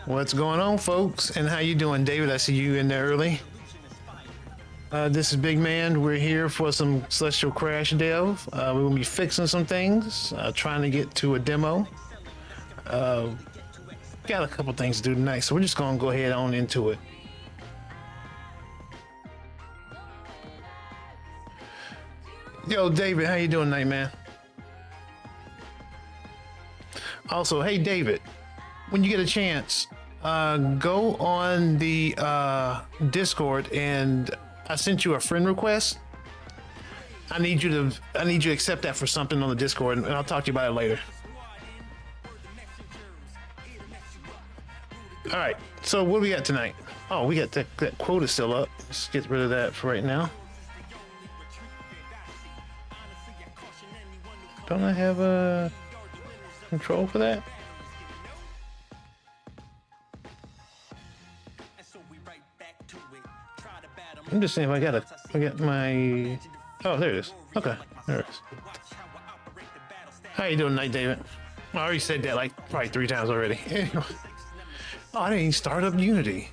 What's going on, folks? And how you doing, David? I see you in there early. This is Big Man. We're here for some Celestial Crash dev. We're gonna be fixing some things, trying to get to a demo. Got a couple things to do tonight, so we're just gonna go ahead on into it. Yo, David, how you doing tonight, man? Also, hey, David, when you get a chance, go on the Discord, and I sent you a friend request. I need you to accept that for something on the Discord, and I'll talk to you about it later. All right, so what do we got tonight? Oh, we got that quota still up. Let's get rid of that for right now. Don't I have a control for that? I'm just saying if I got my, oh, there it is. Okay, there it is. How you doing tonight, David? I already said that like probably 3 times already. Oh, I didn't even start up Unity.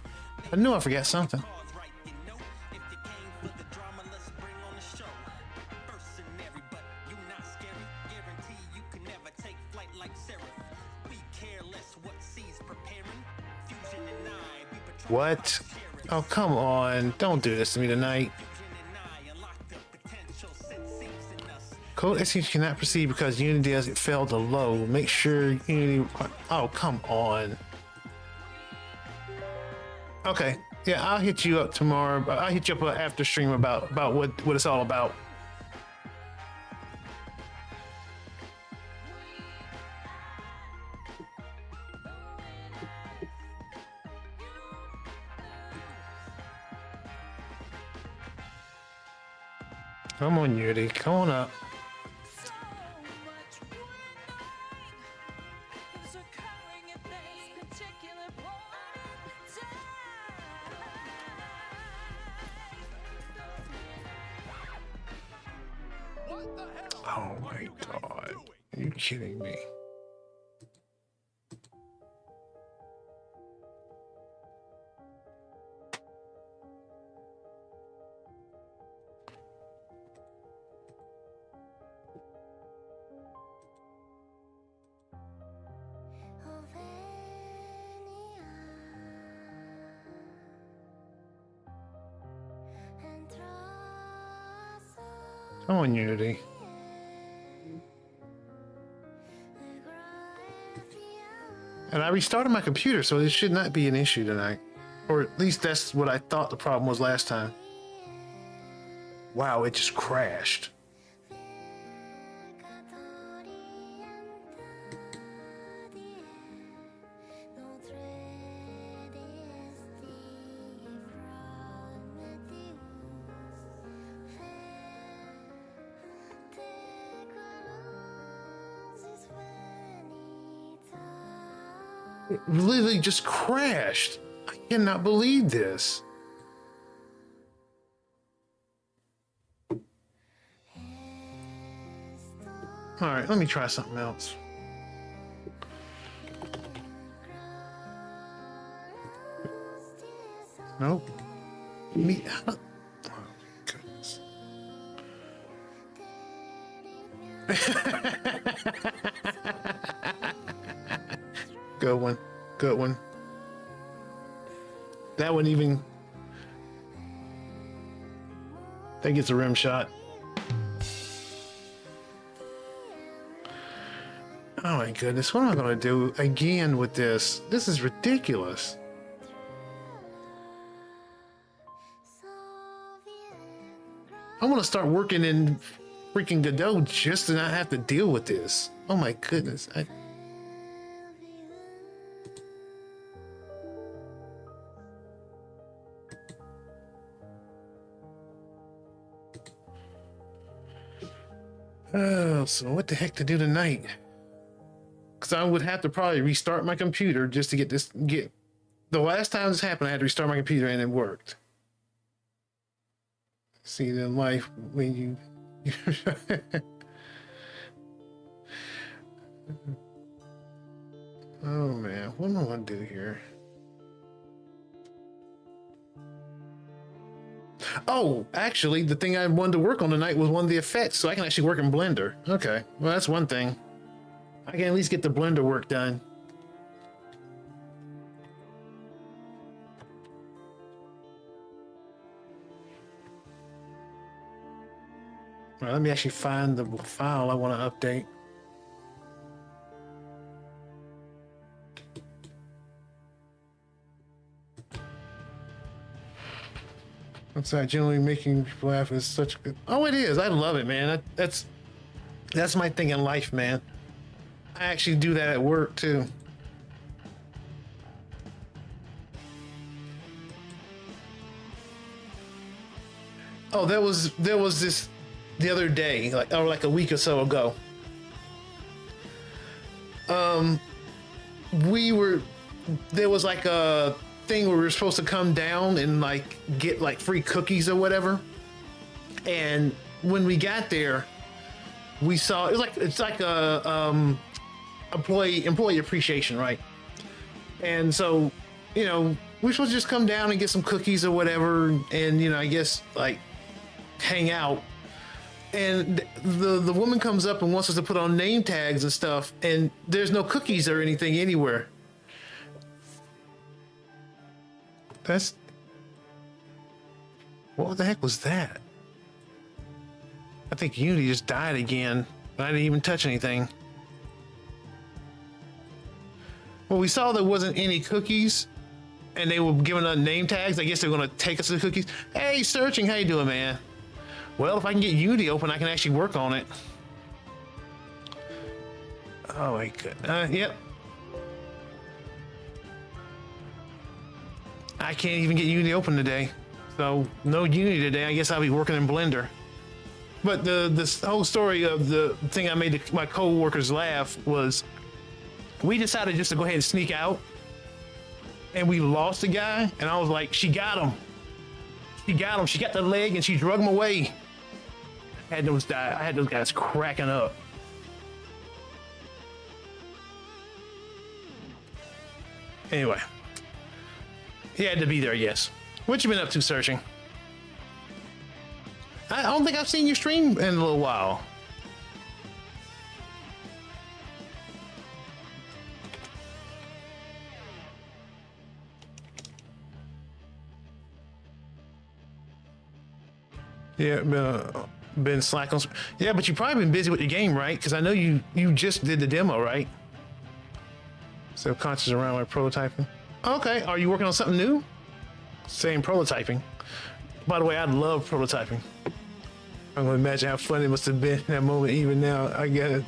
I knew I forgot something. What? Oh, come on. Don't do this to me tonight. Code execution cannot proceed because Unity has failed to load. Make sure Unity... Oh, come on. Okay. Yeah, I'll hit you up tomorrow. I'll hit you up after stream about what it's all about. Come on, Unity. Come on up. Oh my God. Are you kidding me? Come on, Unity. And I restarted my computer, so this should not be an issue tonight. Or at least that's what I thought the problem was last time. Wow, it just crashed. It literally just crashed. I cannot believe this. All right, let me try something else. Nope. Me. Oh, goodness. Good one. Good one. That one even... That gets a rim shot. Oh my goodness, what am I gonna do again with this? This is ridiculous. I want to start working in freaking Godot just to not have to deal with this. Oh my goodness. Oh, so what the heck to do tonight? Because I would have to probably restart my computer just to get this. The last time this happened, I had to restart my computer and it worked. See, in life, when you... Oh man, what am I gonna do here? Oh, actually, the thing I wanted to work on tonight was one of the effects, so I can actually work in Blender. Okay, well, that's one thing. I can at least get the Blender work done. All right, let me actually find the file I want to update. What's that? Generally making people laugh is such good. Oh, it is. I love it, man. That's my thing in life, man. I actually do that at work too. Oh, there was this the other day, like a week or so ago. There was like a thing where we were supposed to come down and like get like free cookies or whatever. And when we got there, we saw it's like a employee appreciation, right? And so, you know, we're supposed to just come down and get some cookies or whatever, and you know, I guess like hang out. And the woman comes up and wants us to put on name tags and stuff, and there's no cookies or anything anywhere. That's... What the heck was that? I think Unity just died again, but I didn't even touch anything. Well, we saw there wasn't any cookies, and they were giving us name tags. I guess they're gonna take us to the cookies. Hey, searching, how you doing, man? Well, if I can get Unity open, I can actually work on it. Oh my god. Yep. I can't even get Unity open today. So no Unity today. I guess I'll be working in Blender. But this whole story of the thing I made my co-workers laugh was we decided just to go ahead and sneak out, and we lost the guy, and I was like, she got him. She got him. She got the leg and she drug him away. I had those guys cracking up. Anyway, he had to be there, yes. What you been up to, searching? I don't think I've seen you stream in a little while. Yeah, been slack on. Yeah, but you've probably been busy with the game, right? Because I know you just did the demo, right? Subconscious around my prototyping. Okay, are you working on something new? Same prototyping. By the way, I love prototyping. I'm gonna imagine how fun it must have been in that moment. Even now, I get it.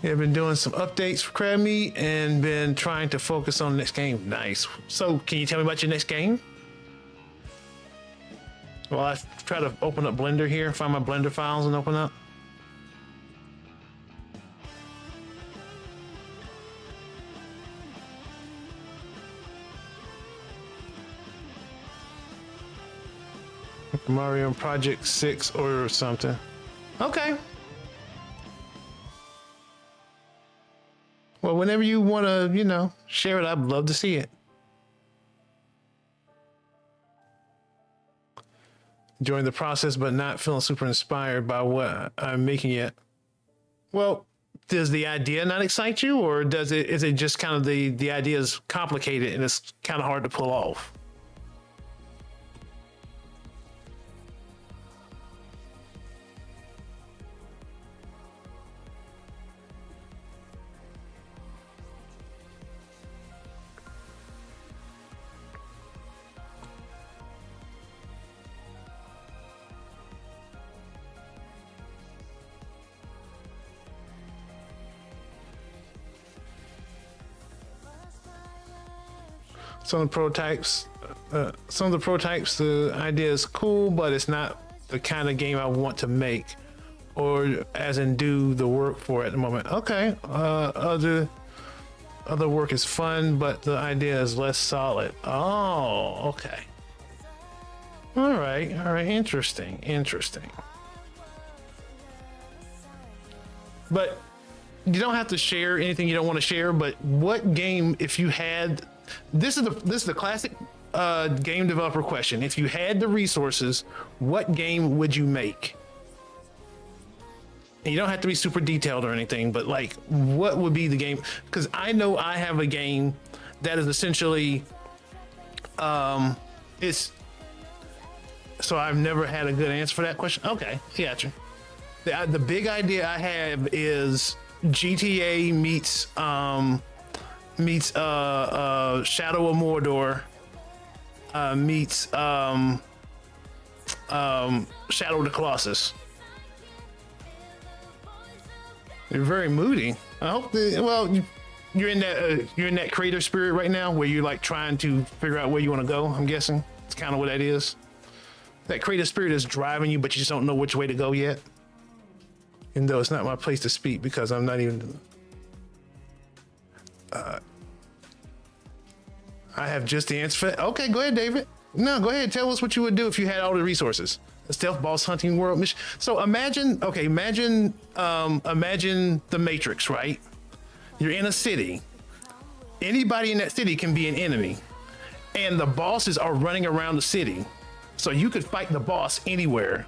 Yeah, I've been doing some updates for Crab Meat and been trying to focus on the next game. Nice. So, can you tell me about your next game? Well, I try to open up Blender here, find my Blender files and open up. Mario Project 6 or something. Okay. Well, whenever you want to, share it, I'd love to see it. Enjoying the process, but not feeling super inspired by what I'm making yet. Well, does the idea not excite you, or is it just kind of the idea is complicated and it's kind of hard to pull off? Some of the prototypes, the idea is cool, but it's not the kind of game I want to make, or as in do the work for at the moment. Okay, other work is fun, but the idea is less solid. Oh, okay. All right, interesting. But you don't have to share anything you don't want to share. But what game, if you had, this is the classic game developer question. If you had the resources, what game would you make? And you don't have to be super detailed or anything, but like, what would be the game? Because I know I have a game that is essentially, it's. So I've never had a good answer for that question. Okay, gotcha. The big idea I have is GTA meets Shadow of Mordor meets Shadow of the Colossus. You're very moody. I hope you're in that creative spirit right now where you're like trying to figure out where you want to go. I'm guessing it's kind of what that is. That creative spirit is driving you, but you just don't know which way to go yet. Even though it's not my place to speak because I'm not even. I have just the answer for that. Okay, go ahead, David. No, go ahead. Tell us what you would do if you had all the resources. A stealth boss hunting world mission. So imagine the Matrix, right? You're in a city. Anybody in that city can be an enemy, and the bosses are running around the city. So you could fight the boss anywhere.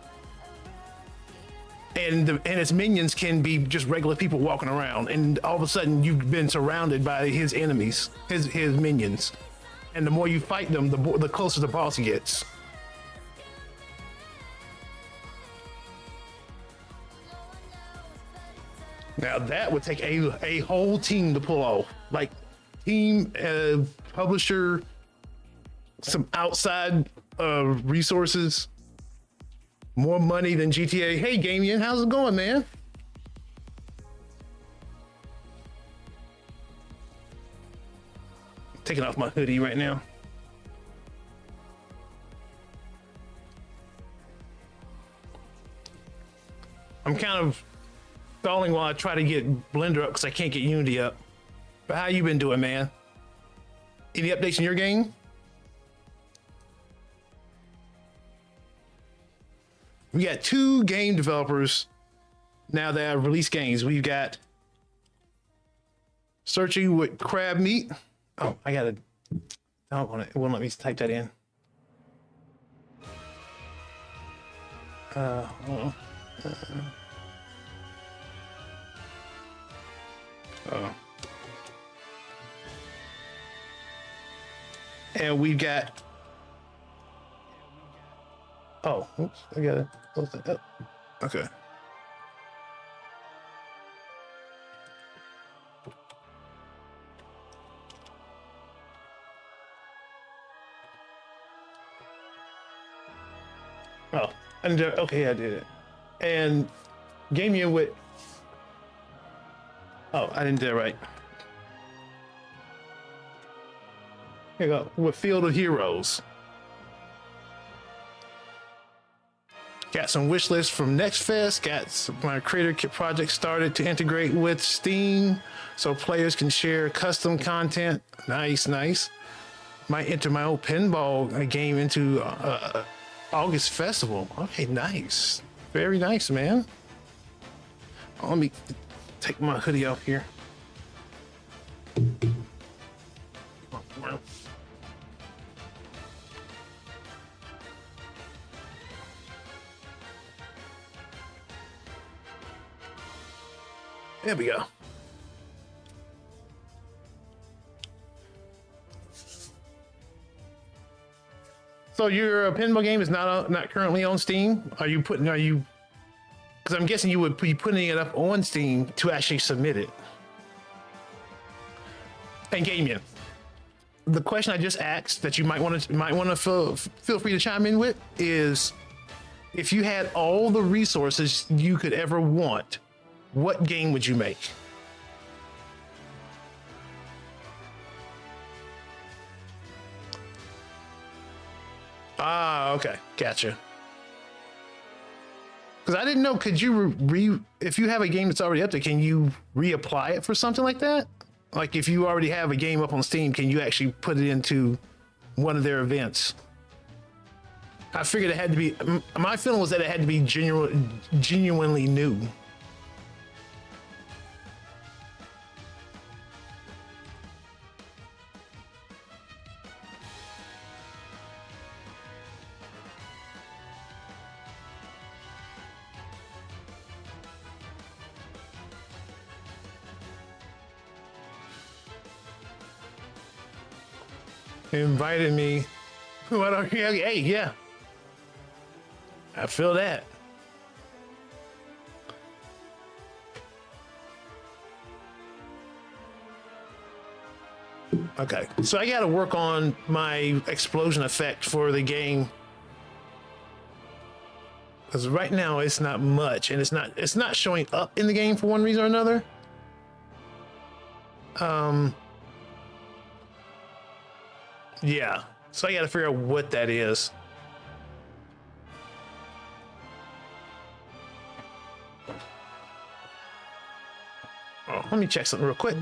and its minions can be just regular people walking around, and all of a sudden you've been surrounded by his enemies, his minions, and the more you fight them, the closer the boss gets. Now that would take a whole team to pull off, like team, publisher, some outside resources, more money than GTA. Hey, Gamian, how's it going, man? Taking off my hoodie right now. I'm kind of stalling while I try to get Blender up because I can't get Unity up. But how you been doing, man? Any updates in your game? We got 2 game developers now that have released games. We've got Searching with Crab Meat. Oh, I gotta. I don't want it. It won't let me type that in. Oh. And we've got. Oh, oops! I gotta close that up. Okay. Oh, and okay, I did it. And Gaming with. Oh, I didn't do it right. Here you go. With Field of Heroes. Got some wish lists from Next Fest. Got my creator kit project started to integrate with Steam so players can share custom content. Nice, nice. Might enter my old pinball game into August Festival. Okay, nice. Very nice, man. Let me take my hoodie off here. There we go. So your pinball game is not currently on Steam. Are you? Because I'm guessing you would be putting it up on Steam to actually submit it. And Gamian, the question I just asked that you might want to feel free to chime in with is, if you had all the resources you could ever want, what game would you make? Ah, okay, gotcha. Because I didn't know, could you if you have a game that's already up there, can you reapply it for something like that? Like if you already have a game up on Steam, can you actually put it into one of their events? I figured it had to be, my feeling was that it had to be genuinely new. Invited me. What are you? Hey, yeah. I feel that. Okay, so I got to work on my explosion effect for the game, because right now it's not much, and it's not showing up in the game for one reason or another. Yeah, so I got to figure out what that is. Oh, let me check something real quick.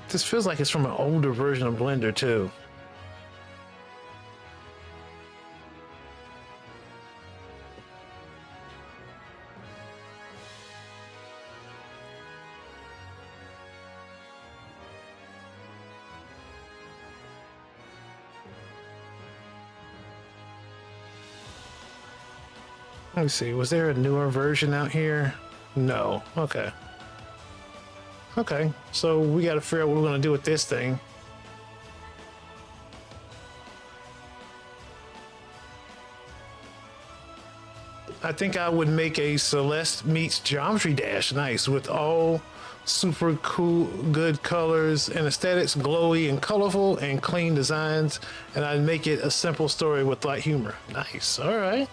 This feels like it's from an older version of Blender too. Let me see. Was there a newer version out here? No. Okay. Okay. So we got to figure out what we're going to do with this thing. I think I would make a Celeste meets Geometry Dash nice with all super cool, good colors and aesthetics, glowy and colorful and clean designs. And I'd make it a simple story with light humor. Nice. All right.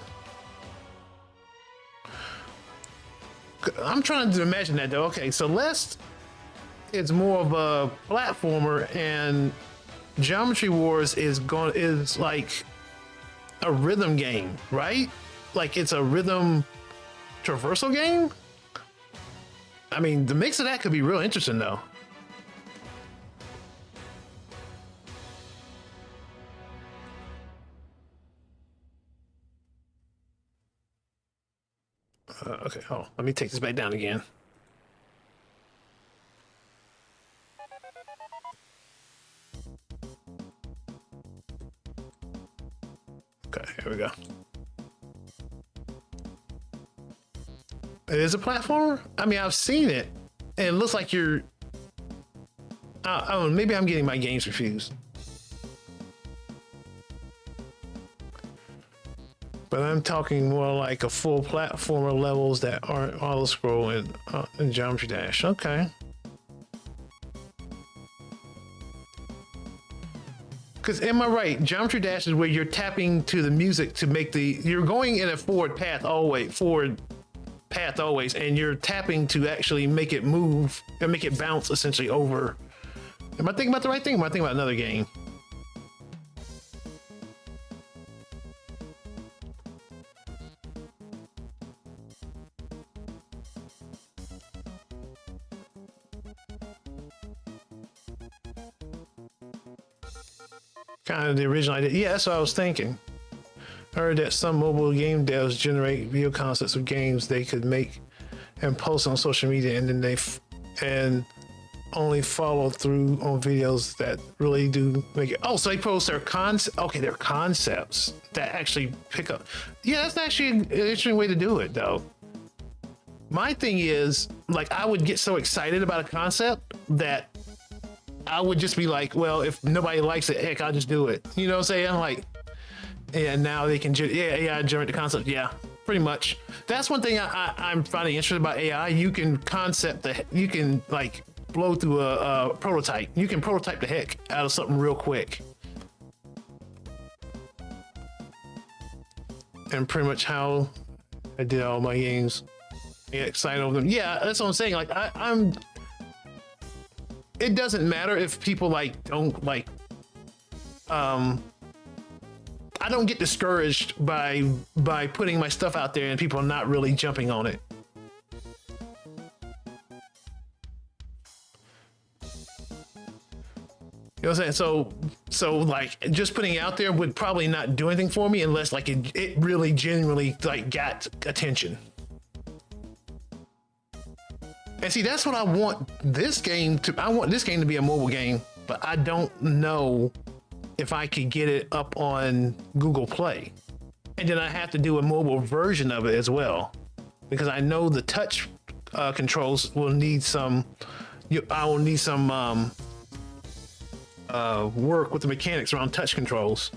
I'm trying to imagine that though. Okay, Celeste is more of a platformer, and Geometry Wars is like a rhythm game, right? Like it's a rhythm traversal game. I mean, the mix of that could be real interesting though. Okay, oh, let me take this back down again. Okay, here we go. It is a platformer? I mean, I've seen it, and it looks like you're... I don't know, maybe I'm getting my games confused. But I'm talking more like a full platformer levels that aren't auto scroll and Geometry Dash. Okay. Because am I right? Geometry Dash is where you're tapping to the music to make you're going in a forward path always, and you're tapping to actually make it move and make it bounce essentially over. Am I thinking about the right thing? Am I thinking about another game? Kind of the original idea. Yeah, that's what I was thinking. I heard that some mobile game devs generate video concepts of games they could make and post on social media, and then and only follow through on videos that really do make it. Oh, so they post their their concepts that actually pick up. Yeah, that's actually an interesting way to do it, though. My thing is, like, I would get so excited about a concept that I would just be like, well, if nobody likes it, heck, I'll just do it. You know what I'm saying? I'm like, yeah, now they can, generate the concept. Yeah, pretty much. That's one thing I'm finding interesting about AI. You can you can like blow through a prototype. You can prototype the heck out of something real quick. And pretty much how I did all my games. I get excited over them. Yeah, that's what I'm saying. Like I'm. It doesn't matter if people don't I don't get discouraged by putting my stuff out there and people not really jumping on it. You know what I'm saying? So like just putting it out there would probably not do anything for me unless like it really genuinely like got attention. And see, that's what I want this game to. I want this game to be a mobile game, but I don't know if I could get it up on Google Play. And then I have to do a mobile version of it as well, because I know the touch controls will need some. I will need some work with the mechanics around touch controls.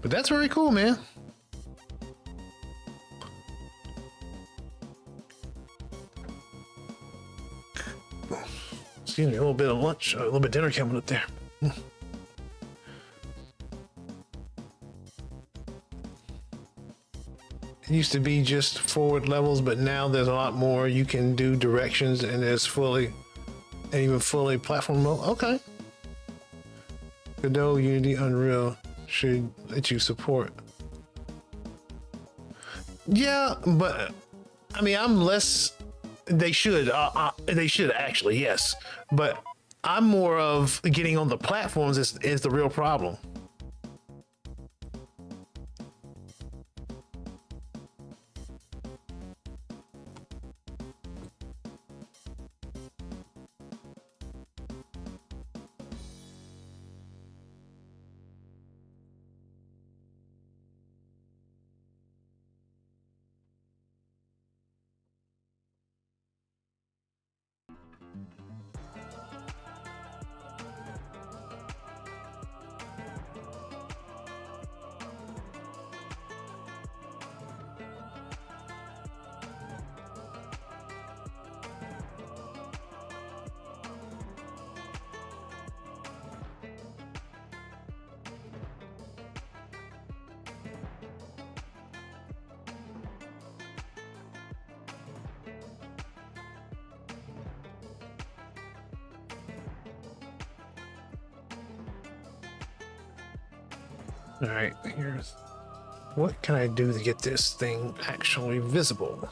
But that's very cool, man. Excuse me, a little bit of lunch, a little bit of dinner coming up there. It used to be just forward levels, but now there's a lot more. You can do directions, and there's even fully platform mode. Okay. Godot, Unity, Unreal should let you support. Yeah, but I mean, I'm less. They should actually, yes. But I'm more of getting on the platforms is the real problem. All right, here's what can I do to get this thing actually visible?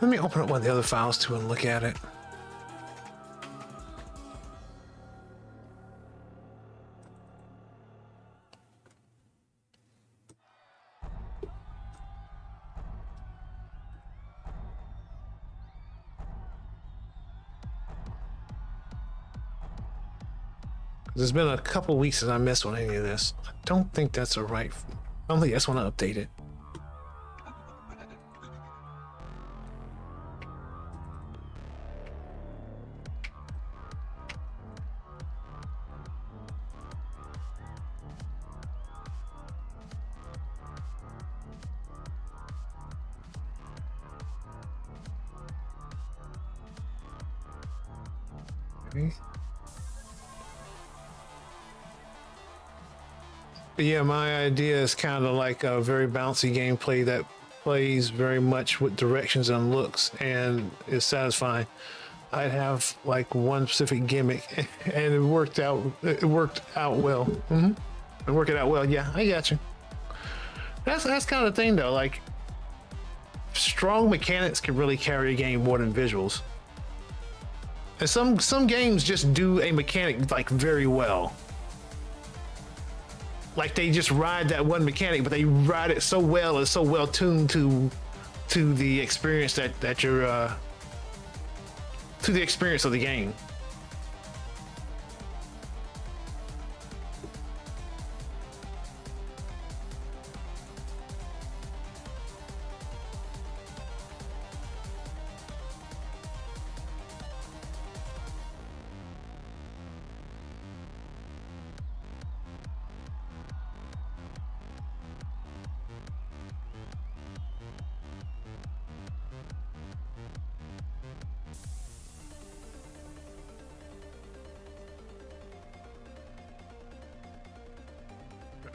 Let me open up one of the other files too and look at it. There's been a couple weeks since I messed with any of this. I don't think that's a right. I don't think that's when I update it. Okay. But yeah, my idea is kind of like a very bouncy gameplay that plays very much with directions and looks and is satisfying. I'd have like one specific gimmick and it worked out. It worked out well. It worked out well. Yeah, I got you. That's kind of the thing though. Like strong mechanics can really carry a game more than visuals. And some games just do a mechanic like very well. Like they just ride that one mechanic, but they ride it so well, it's so well tuned to the experience that you're to the experience of the game.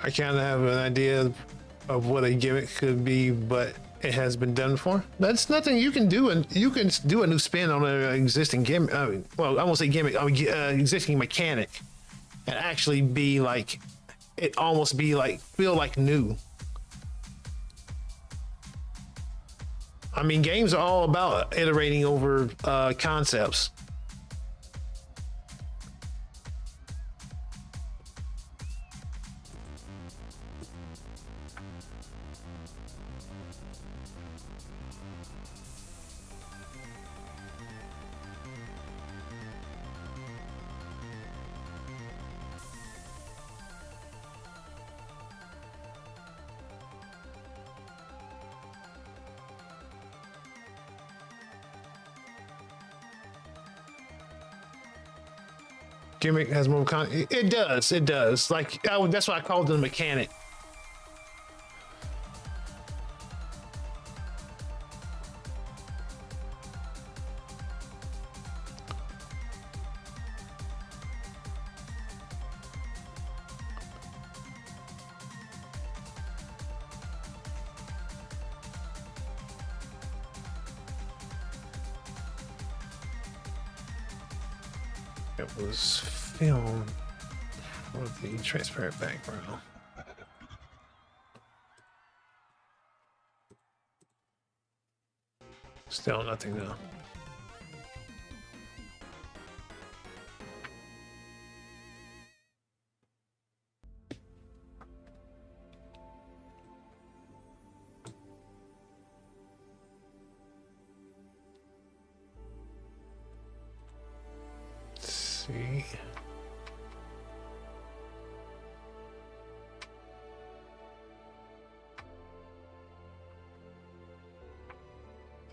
I kind of have an idea of what a gimmick could be, but it has been done before. That's nothing you can do, and you can do a new spin on an existing gimmick. Well, I won't say gimmick, existing mechanic, and actually be like, it almost be like feel like new. I mean, games are all about iterating over concepts. Gimmick has more content. It does. It does. Like that's why I called it a mechanic. It was filmed with the transparent background. Still nothing though.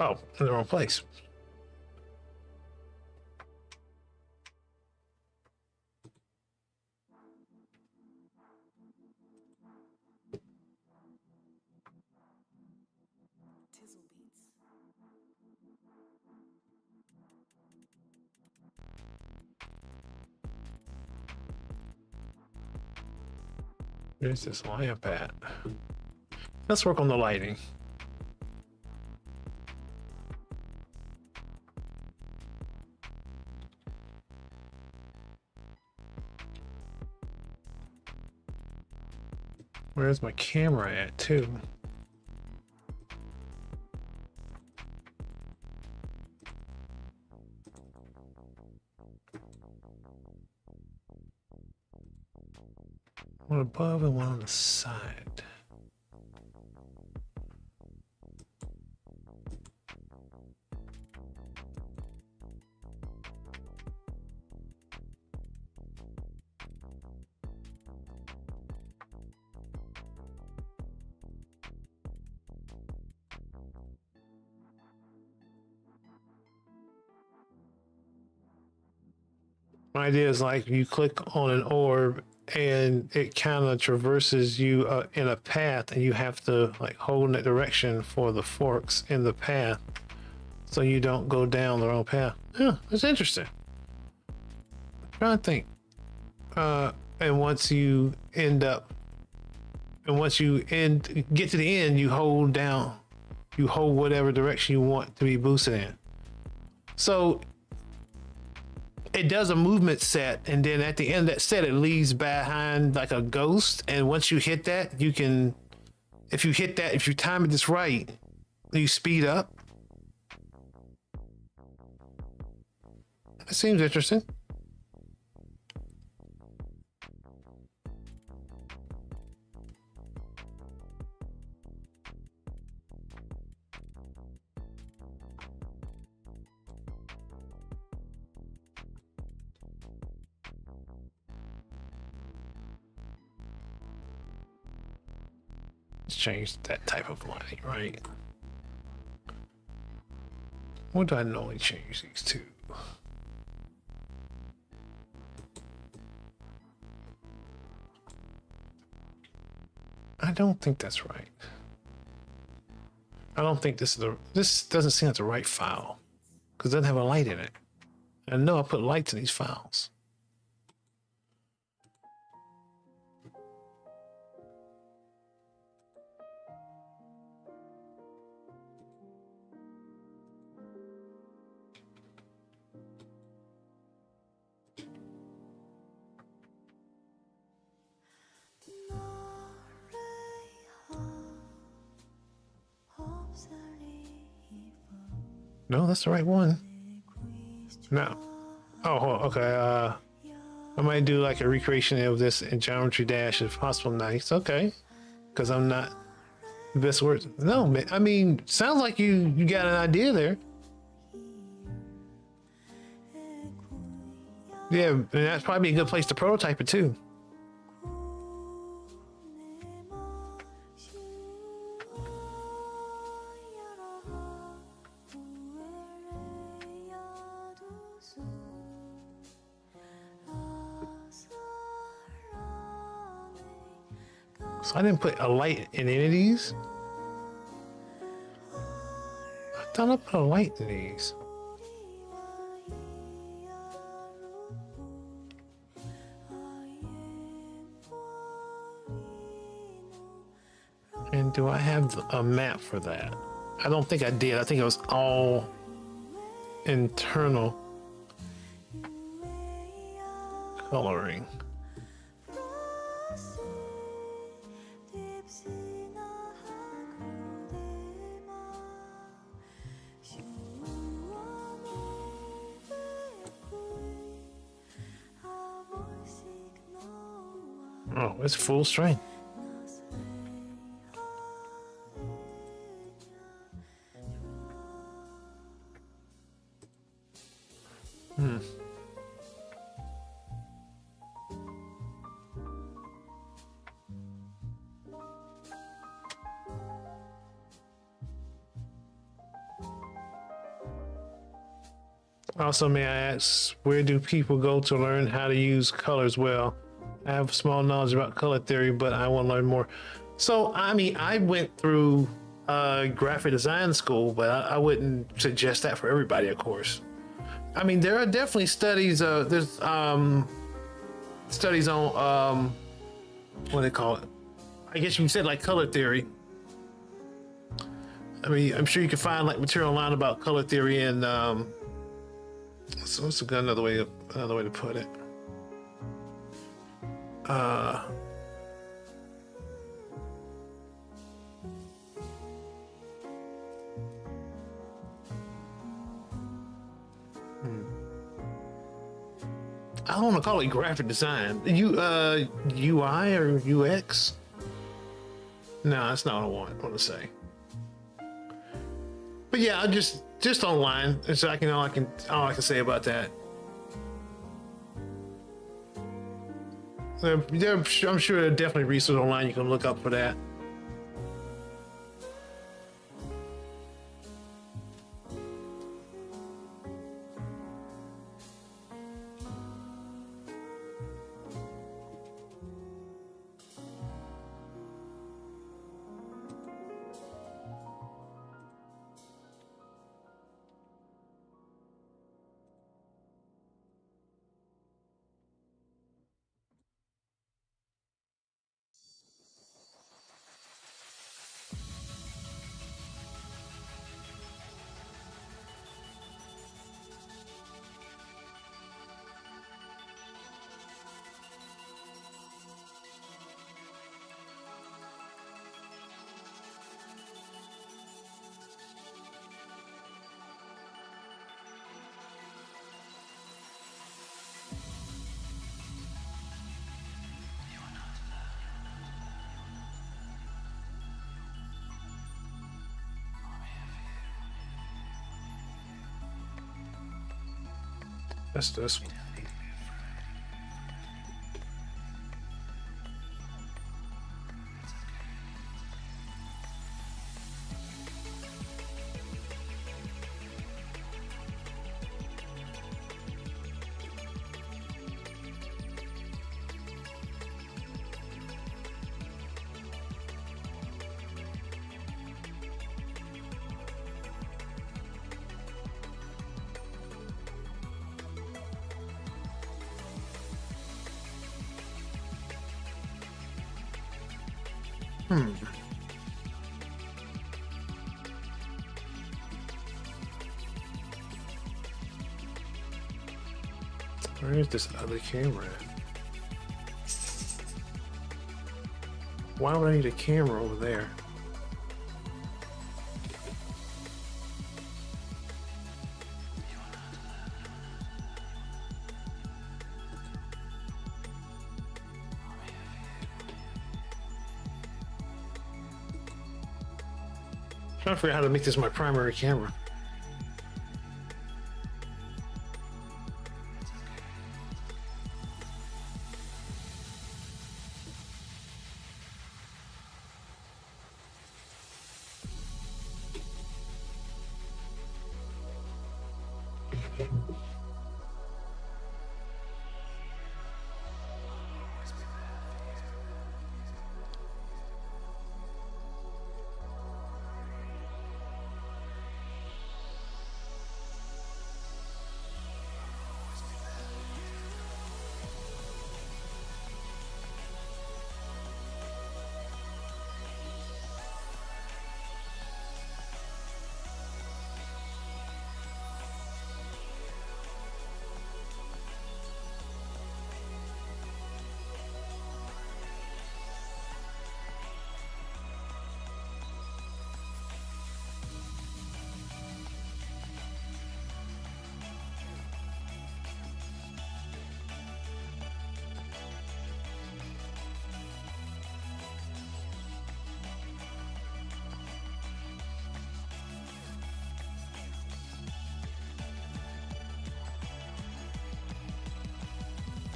Oh, in the wrong place. Where's this lamp at? Let's work on the lighting. Where's my camera at, too? One above and one on the side. My idea is like you click on an orb and it kind of traverses you in a path, and you have to like hold in that direction for the forks in the path so you don't go down the wrong path. Yeah, that's interesting. I'm trying to think. And once you get to the end, you hold down, you hold whatever direction you want to be boosted in. So it does a movement set, and then at the end of that set, it leaves behind like a ghost. And once you hit that, you can, if you time it just right, you speed up. That seems interesting. Change that type of lighting, right? What do I normally change these to? I don't think that's right. I don't think this doesn't seem like the right file because it doesn't have a light in it. I know I put lights in these files. No, that's the right one. No. Oh, okay. I might do like a recreation of this in Geometry Dash if possible. Nice. Okay. Because I'm not the best words. No, I mean, sounds like you got an idea there. Yeah, and that's probably a good place to prototype it too. So I didn't put a light in any of these. I thought I put a light in these. And do I have a map for that? I don't think I did. I think it was all internal coloring. Oh, it's full strength. Also, may I ask, where do people go to learn how to use colors well? I have small knowledge about color theory, but I want to learn more. So, I mean, I went through graphic design school, but I wouldn't suggest that for everybody, of course. I mean, there are definitely studies. There's studies on what do they call it? I guess you said like color theory. I mean, I'm sure you can find like material online about color theory and so what's another way to put it? I don't want to call it graphic design. UI or UX? No, that's not what I want to say. But yeah, I just online. So all I can say about that. I'm sure there are definitely resources online you can look up for that. That's this one. Where is this other camera at? Why would I need a camera over there? I'm trying to figure out how to make this my primary camera.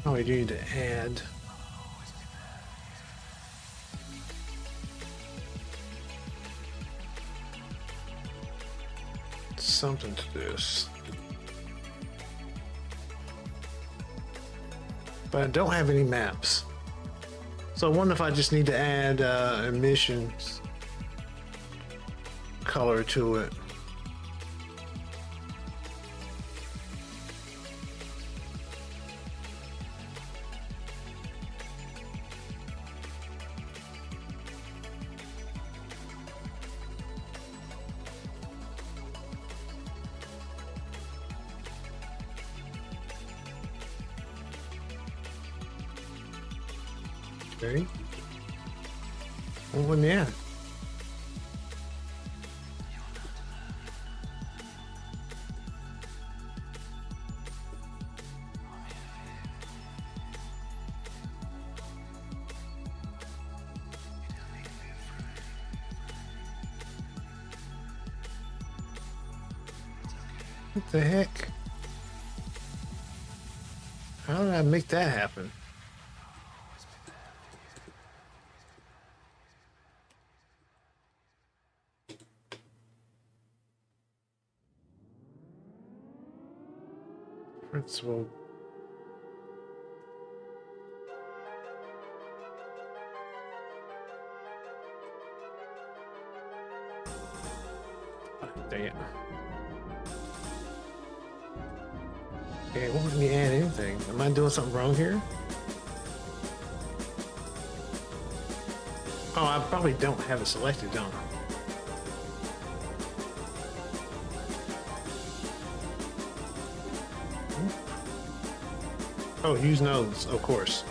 Oh, we do need to add. Something to this. but I don't have any maps. So I wonder if I just need to add emissions color to it. Okay. Well, yeah. What the heck? How did I make that happen? Principal. Damn. Okay, it won't let me add anything. Am I doing something wrong here? Oh, I probably don't have it selected, don't I? Oh, use nodes, of course.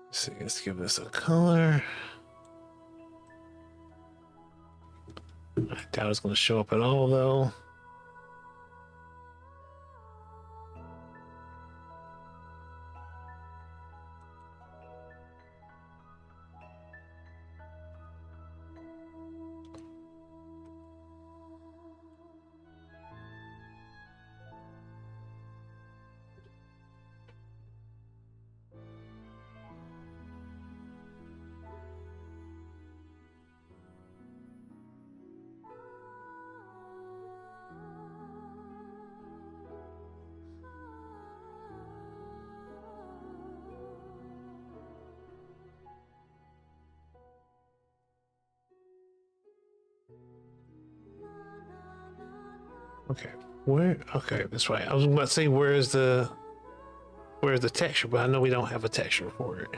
Let's see, let's give this a color. I doubt it's going to show up at all, though. Okay, where? Okay, that's right. I was about to say where's the texture, but I know we don't have a texture for it.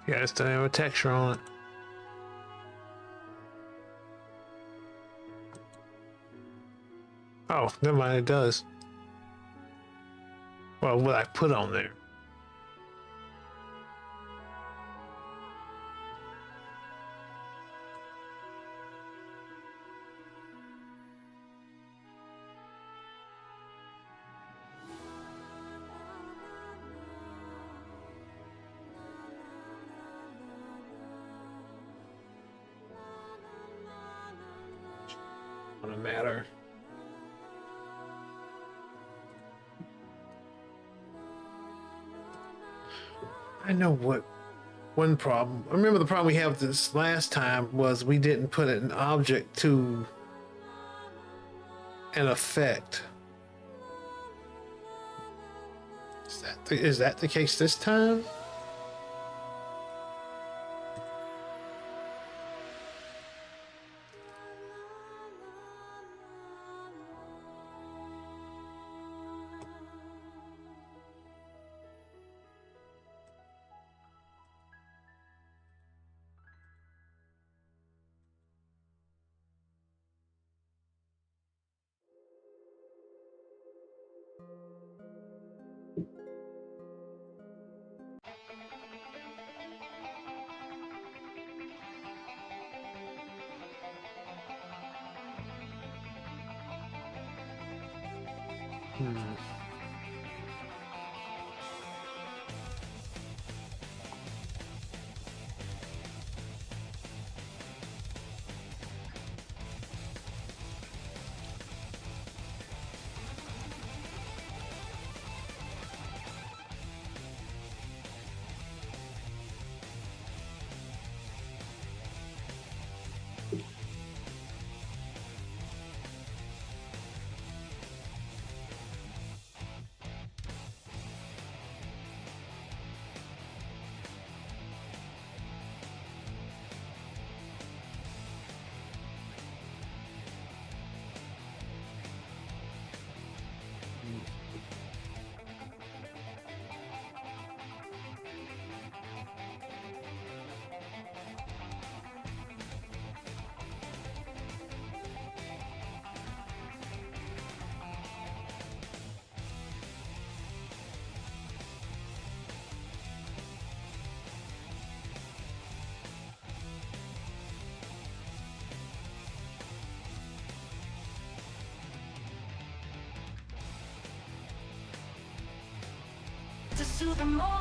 Yeah, it's don't have a texture on it. Oh, never mind, it does. Well, what I put on there. Doesn't matter. I know what one problem. I remember the problem we had with this last time was we didn't put an object to an effect. Is that the case this time?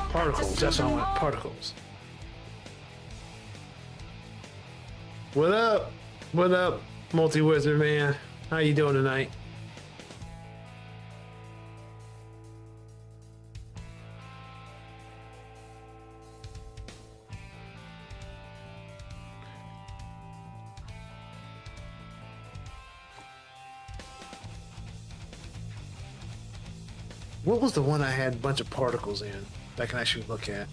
Particles, that's what I want, particles. What up? What up, multi-wizard man? How you doing tonight? What was the one I had a bunch of particles in that I can actually look at?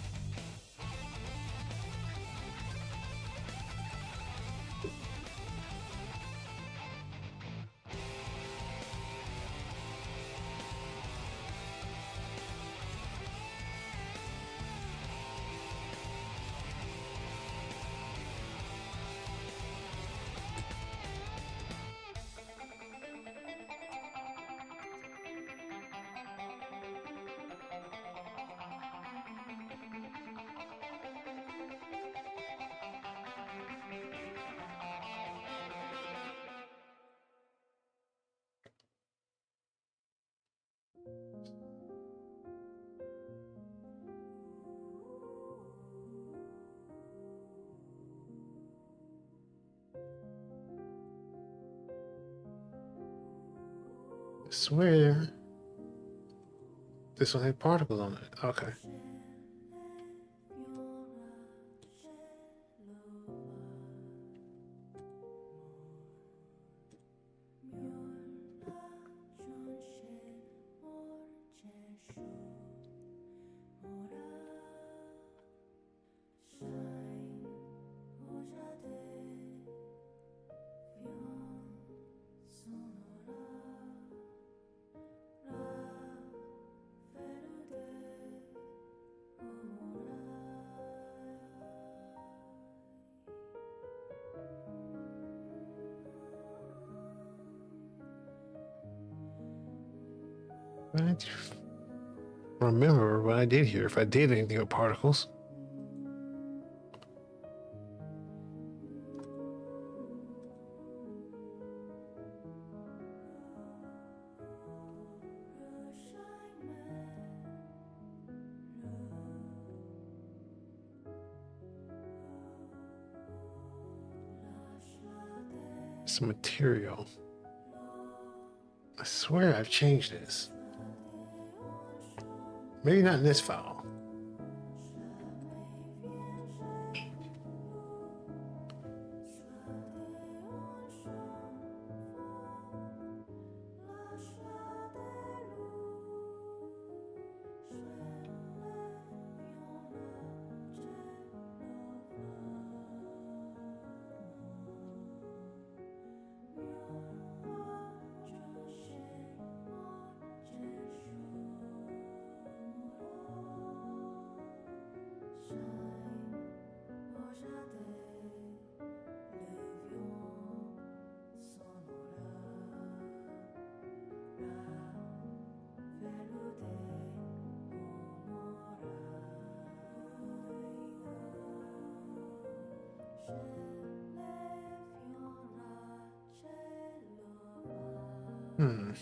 I swear this one had particles on it. Okay. I don't remember what I did here, if I did anything with particles. Some material. I swear I've changed this. Maybe not in this file. Hmm.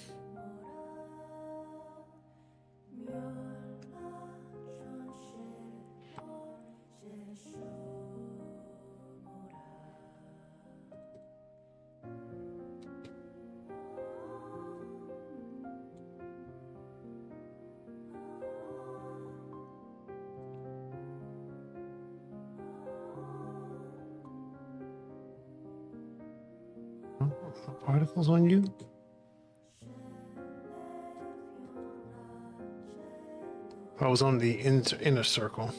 Particles on you? I was on the inner circle.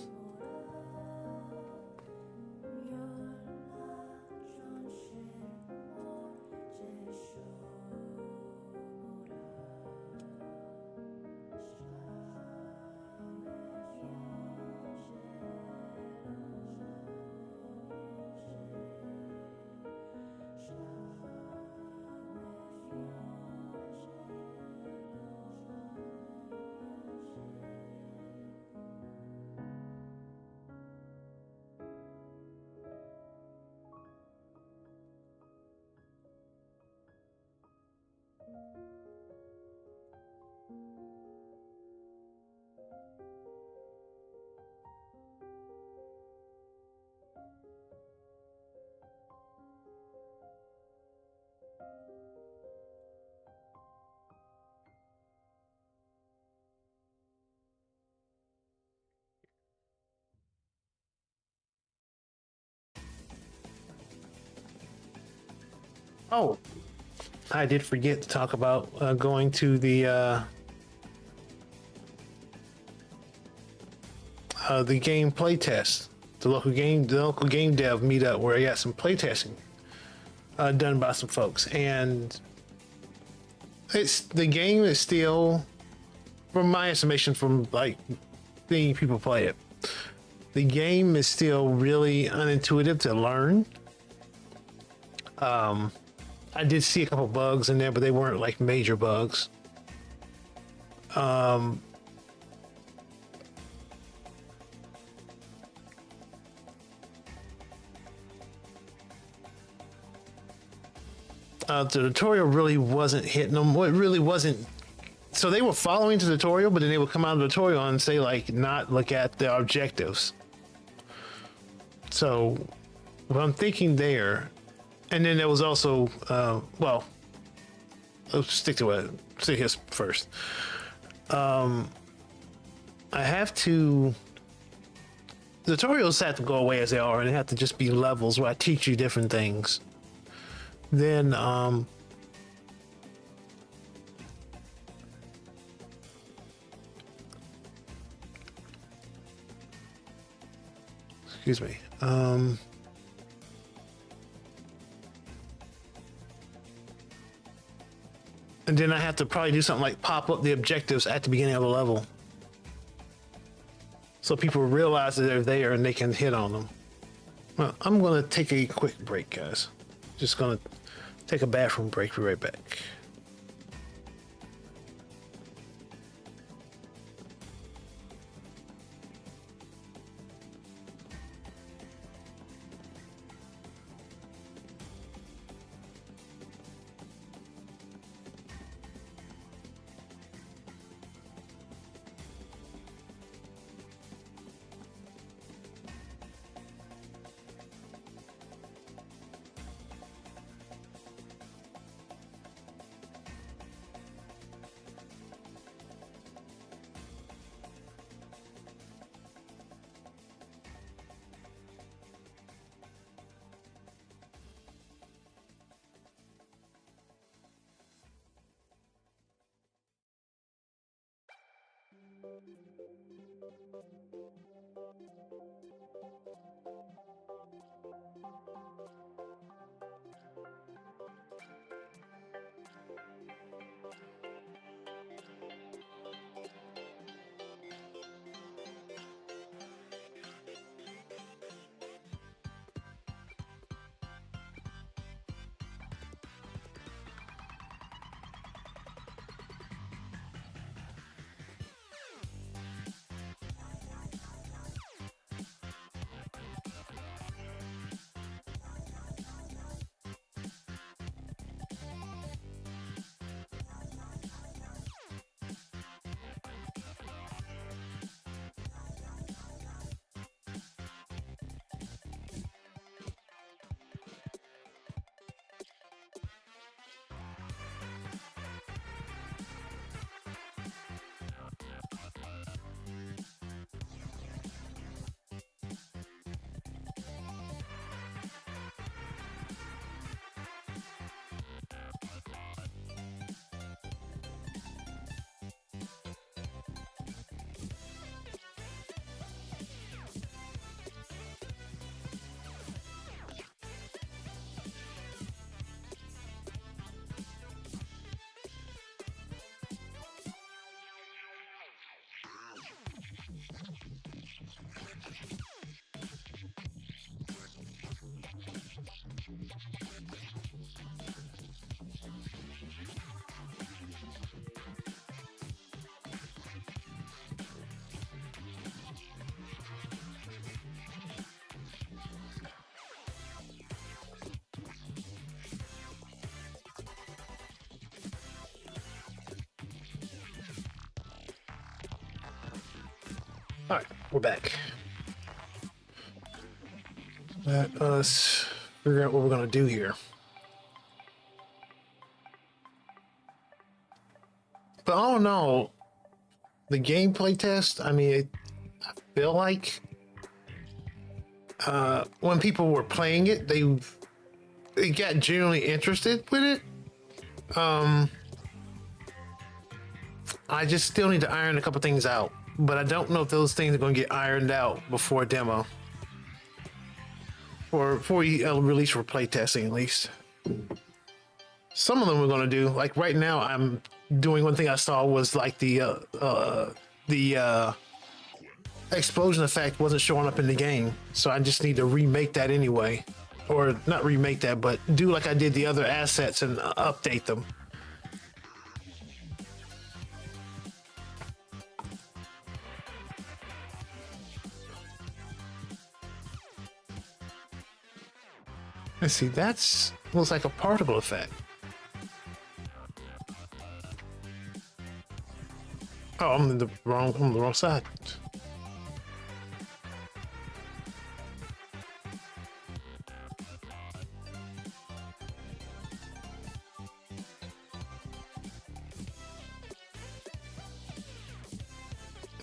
Oh, I did forget to talk about going to the game play test, the local game dev meetup where I got some play testing done by some folks, and the game is still, from my estimation, from like seeing people play it, the game is still really unintuitive to learn. I did see a couple bugs in there, but they weren't like major bugs. The tutorial really wasn't hitting them. What really wasn't. So they were following the tutorial, but then they would come out of the tutorial and say like, not look at the objectives. So what I'm thinking there, and then there was also, well, let's stick to it. Say this first. I have to. The tutorials have to go away as they are, and they have to just be levels where I teach you different things. Then, excuse me. And then I have to probably do something like pop up the objectives at the beginning of the level, so people realize that they're there and they can hit on them. Well, I'm gonna take a quick break, guys. Just gonna take a bathroom break. Be right back. We're back. Let us figure out what we're gonna do here. But all in all, the gameplay test, I mean, I feel like when people were playing it, they got genuinely interested with it. I just still need to iron a couple things out, but I don't know if those things are going to get ironed out before demo, or before we release for playtesting at least. Some of them we're going to do. Like right now, I'm doing one thing I saw was like the explosion effect wasn't showing up in the game, so I just need to remake that anyway, or not remake that, but do like I did the other assets and update them. Let's see, that's looks like a particle effect. Oh, I'm on the wrong side.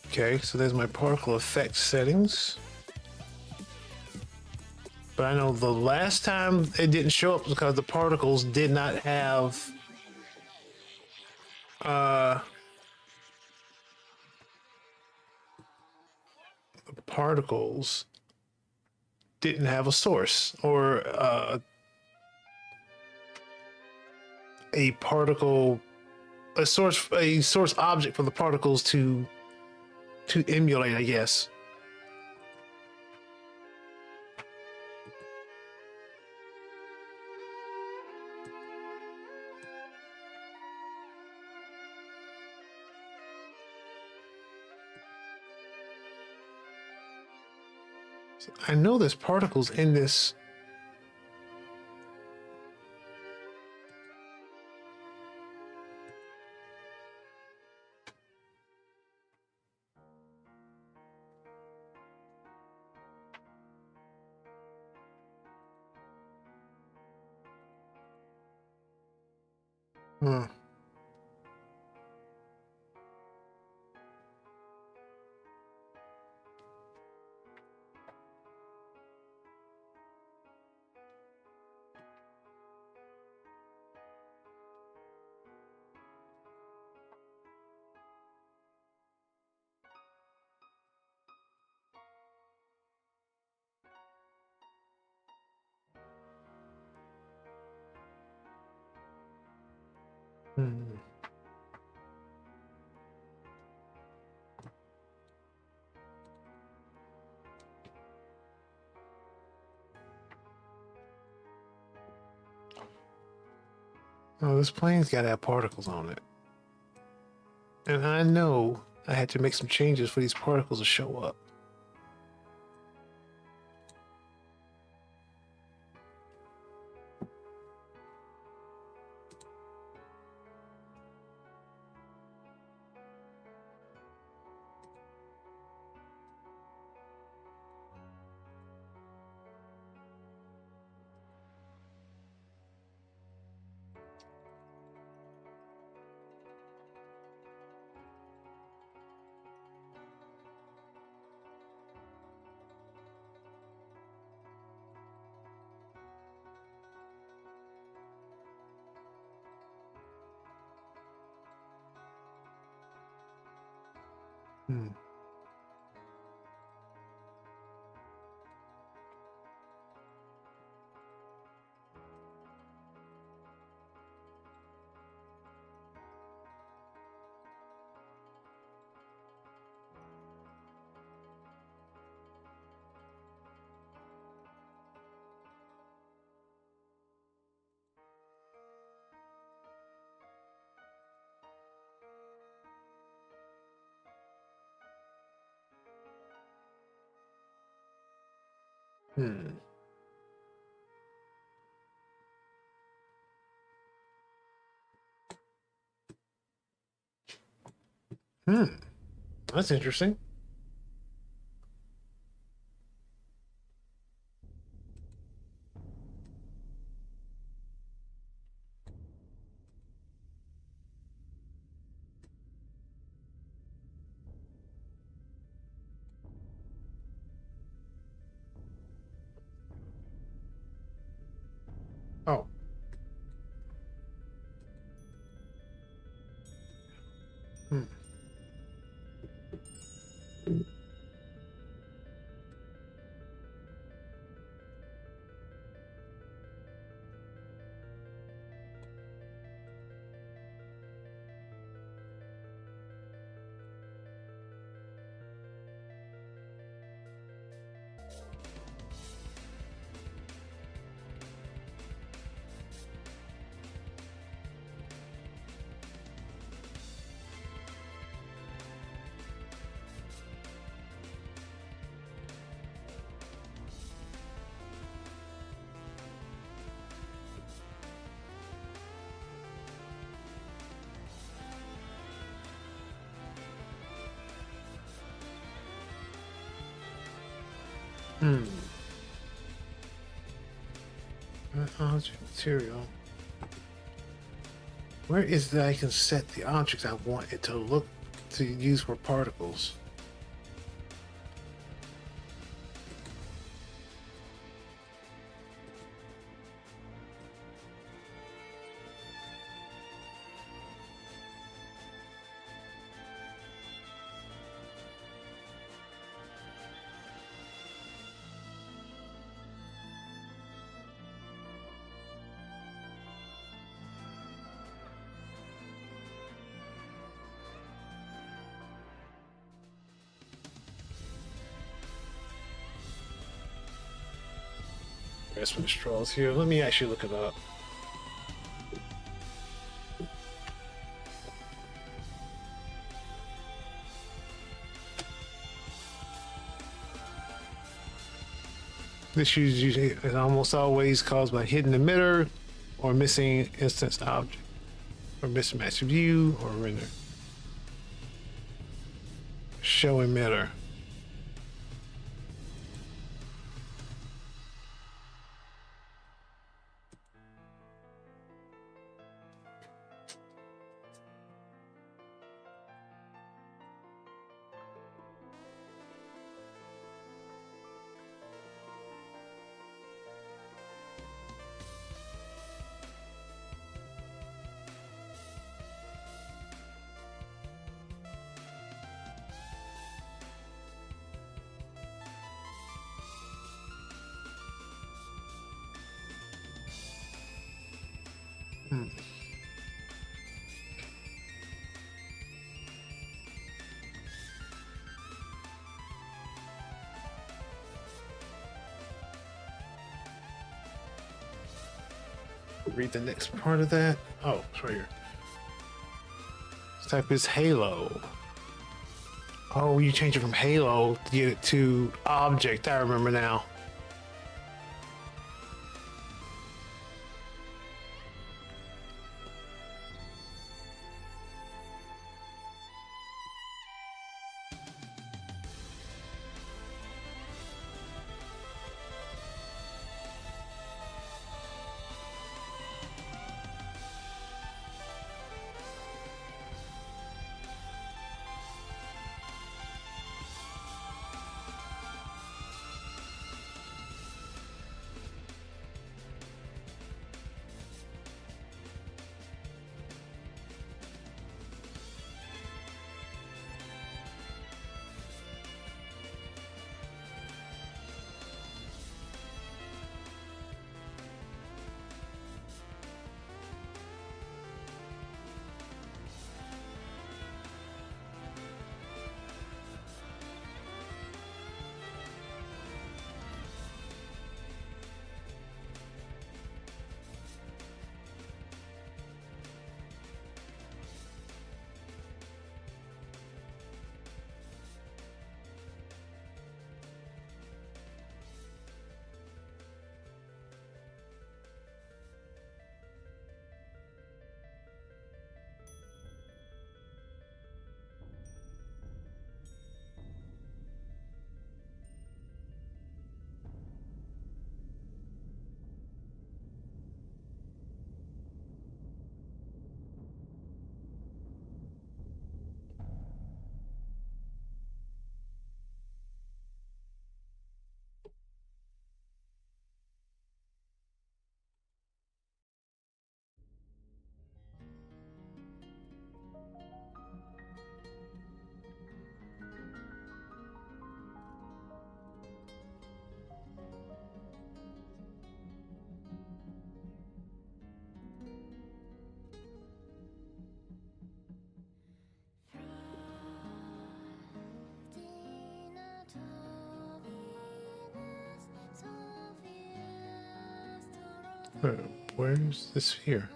Okay, so there's my particle effect settings. But I know the last time it didn't show up because the particles did not have the particles didn't have a source or a source object for the particles to emulate, I guess. I know there's particles in this. Hmm. Hmm. Oh, this plane's got to have particles on it. And I know I had to make some changes for these particles to show up. Hmm. Hmm. Hmm. That's interesting. Object material. Where is that I can set the objects I want it to look to use for particles? Investment straws here. Let me actually look it up. This usually is almost always caused by hidden emitter or missing instance object or mismatched view or render. Show emitter. Read the next part of that. Oh, it's right here. This type is Halo. Oh, you change it from Halo to get it to object. I remember now. Where's the sphere?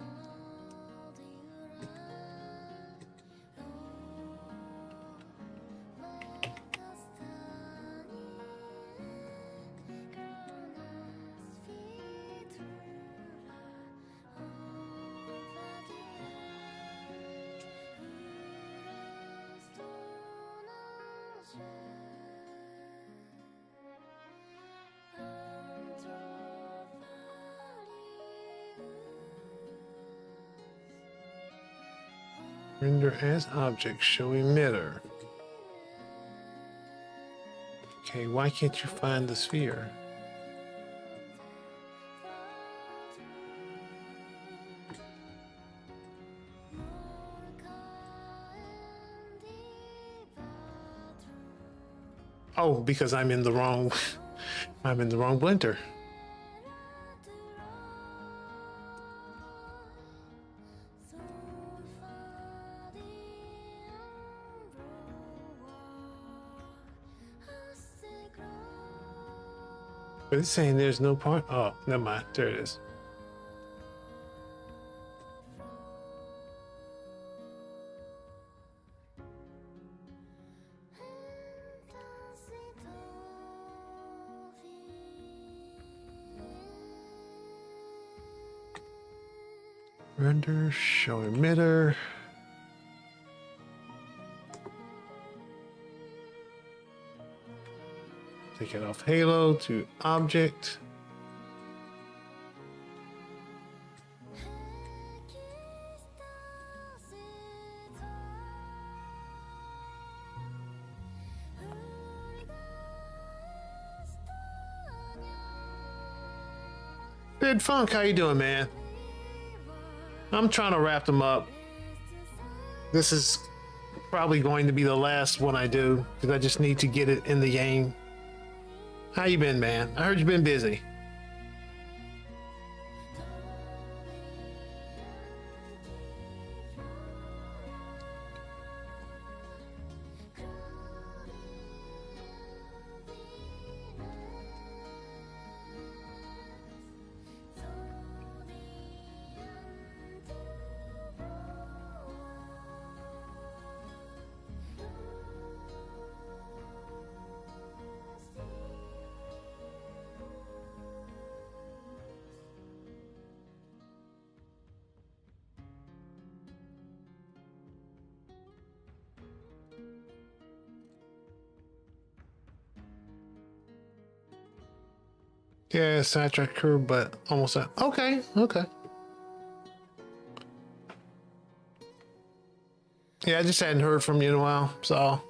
Render as object, show emitter. Okay, why can't you find the sphere? Oh, because I'm in the wrong I'm in the wrong blender. But it's saying there's no part. Oh, never mind. There it is. Render, show emitter. Take it off halo to object. Bid Funk, how you doing, man? I'm trying to wrap them up. This is probably going to be the last one I do because I just need to get it in the game. How you been, man? I heard you've been busy. Yeah, sidetrack curve, but almost that. Okay, okay. Yeah, I just hadn't heard from you in a while, so.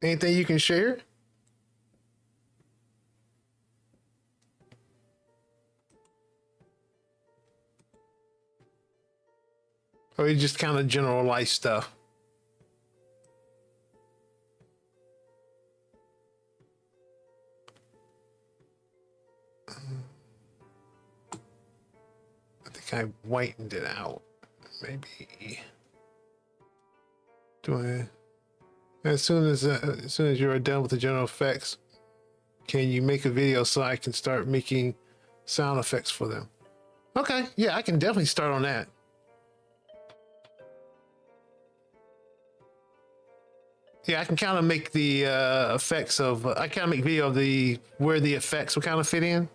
Anything you can share? Or you just kind of general life stuff? I think I whitened it out. Maybe. Do I? As soon as you're done with the general effects, can you make a video so I can start making sound effects for them? Okay, yeah, I can definitely start on that. Yeah, I can kind of make the effects of. I kind of make video of the where the effects would kind of fit in.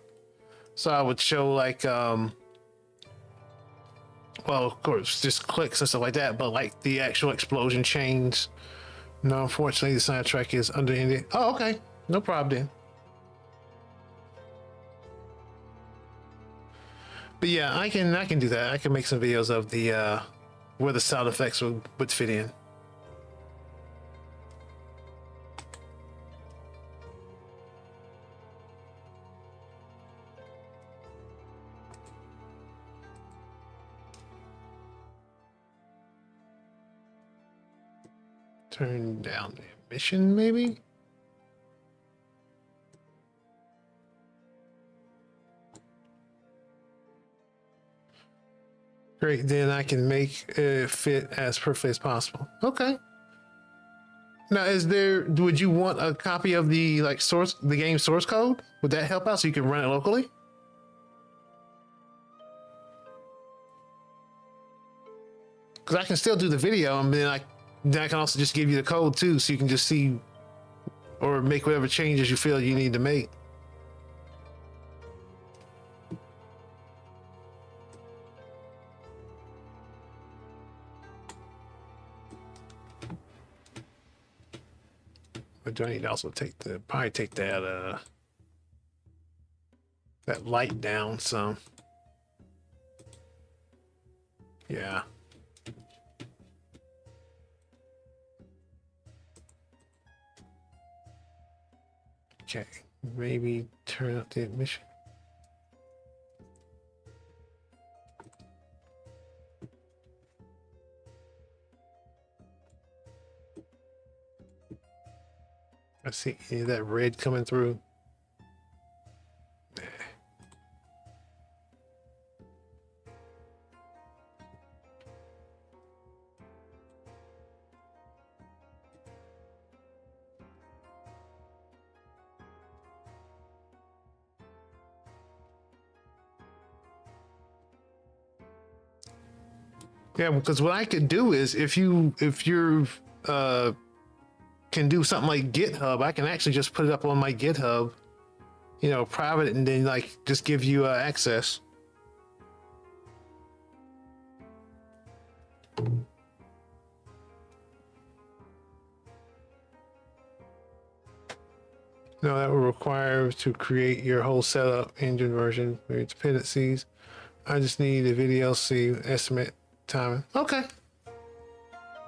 So I would show like, well, of course, just clicks and stuff like that, but like the actual explosion chains. No, unfortunately, the soundtrack is under indie. Oh, okay, no problem then. But yeah, I can do that. I can make some videos of the where the sound effects would fit in. Turn down the emission, maybe? Great, then I can make it fit as perfectly as possible. Okay. Now, would you want a copy of the the game source code? Would that help out so you can run it locally? Because I can still do the video, and then I can also just give you the code too, so you can just see or make whatever changes you feel you need to make. But do I need to also probably take that that light down some? Yeah. Okay, maybe turn up the admission. I see any of that red coming through. Nah. Yeah, because what I could do is if you're can do something like GitHub, I can actually just put it up on my GitHub, you know, private, and then like just give you access. No, that will require to create your whole setup, engine version, your dependencies. I just need a VDLC estimate timing. Okay,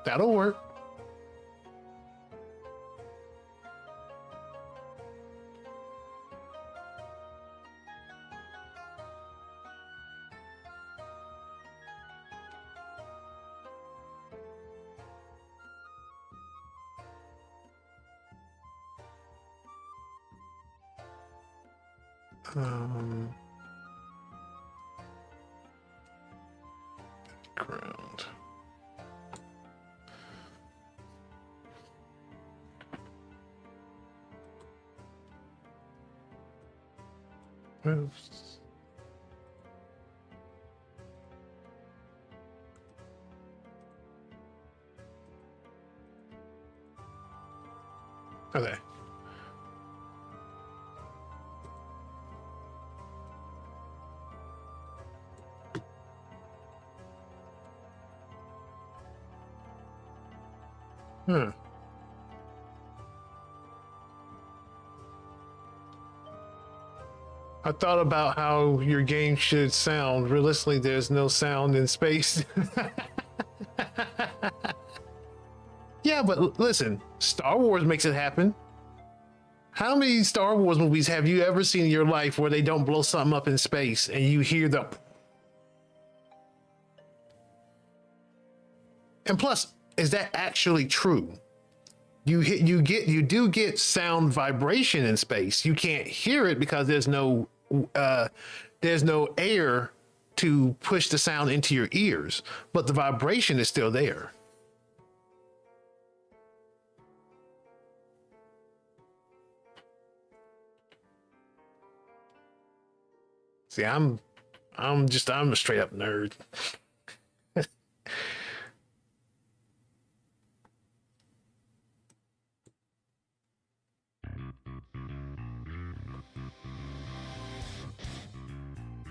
that'll work. Ground. Oops. Okay. I thought about how your game should sound. Realistically, there's no sound in space. Yeah, but listen, Star Wars makes it happen. How many Star Wars movies have you ever seen in your life where they don't blow something up in space and you hear the... And plus, is that actually true? You do get sound vibration in space. You can't hear it because there's no air to push the sound into your ears, but the vibration is still there. See, I'm a straight up nerd.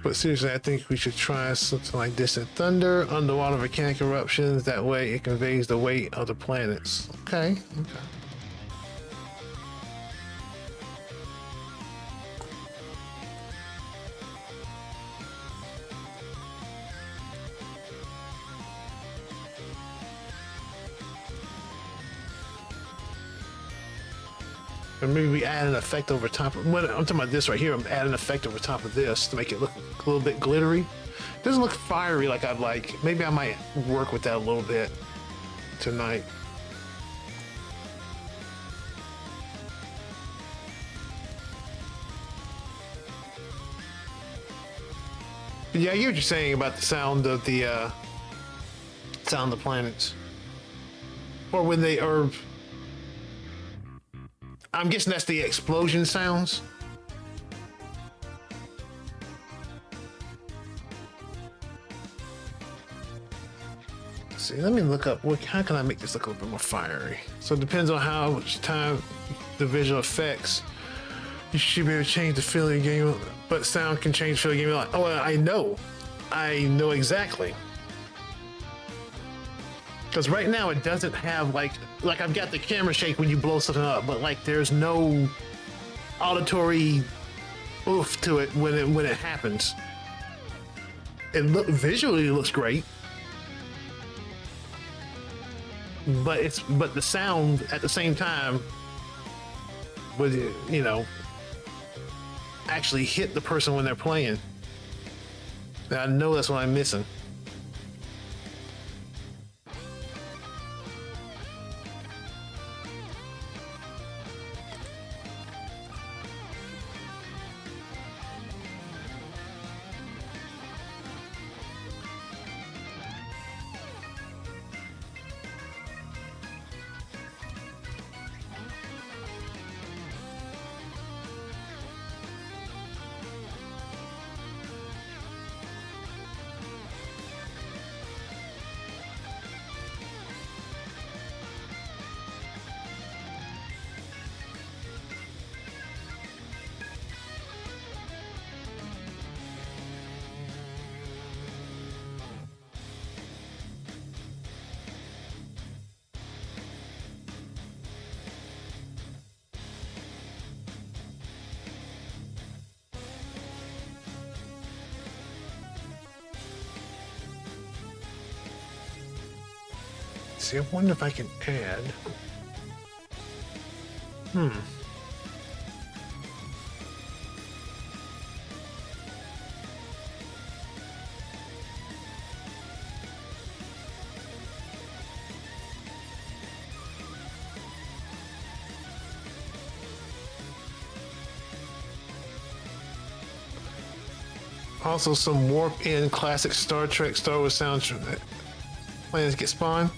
But seriously, I think we should try something like Distant Thunder, underwater volcanic eruptions. That way it conveys the weight of the planets. Okay. And maybe we add an effect over top of, when I'm talking about this right here, I'm adding an effect over top of this to make it look a little bit glittery. It doesn't look fiery like I'd like. Maybe I might work with that a little bit tonight. But yeah, I get what you're saying about the sound of the planets. Or when they are, I'm guessing that's the explosion sounds. Let's see, let me look up how can I make this look a little bit more fiery. So it depends on how much time the visual effects. You should be able to change the feeling of the game, but sound can change the feeling of the game. Oh, I know exactly. Because right now it doesn't have like I've got the camera shake when you blow something up, but like there's no auditory oof to it when it happens. Visually it looks great, but the sound at the same time would, you know, actually hit the person when they're playing. And I know that's what I'm missing. See, I wonder if I can add. Also, some warp in classic Star Trek, Star Wars soundtrack. Plans get spawned.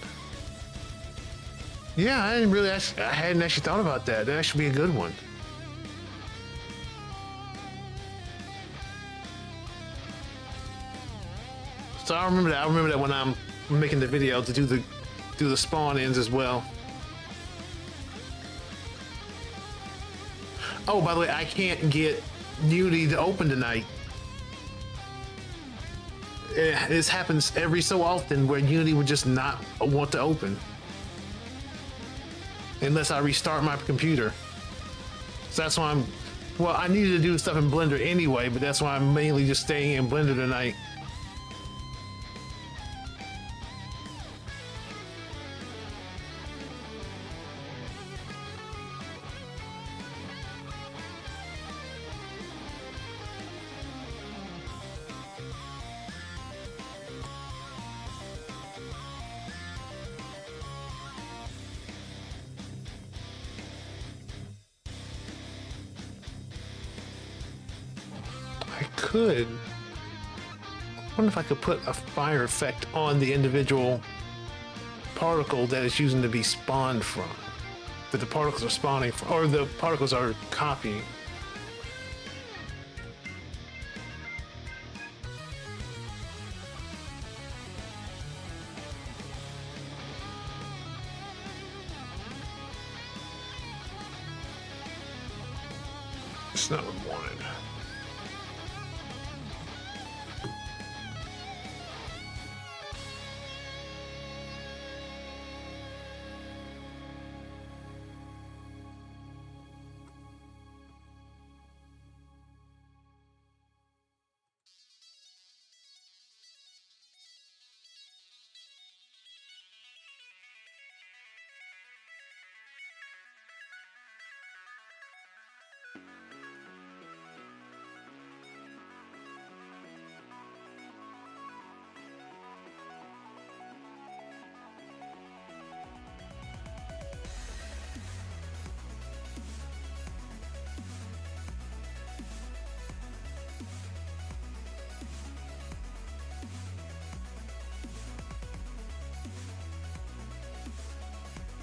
Yeah, I hadn't actually thought about that. That should be a good one. So I remember that. I remember that when I'm making the video to do the spawn ins as well. Oh, by the way, I can't get Unity to open tonight. This happens every so often where Unity would just not want to open unless I restart my computer. So that's why I needed to do stuff in Blender anyway, but that's why I'm mainly just staying in Blender tonight. I wonder if I could put a fire effect on the individual particle that it's using to be spawned from, that the particles are spawning from, or the particles are copying. It's not what I wanted.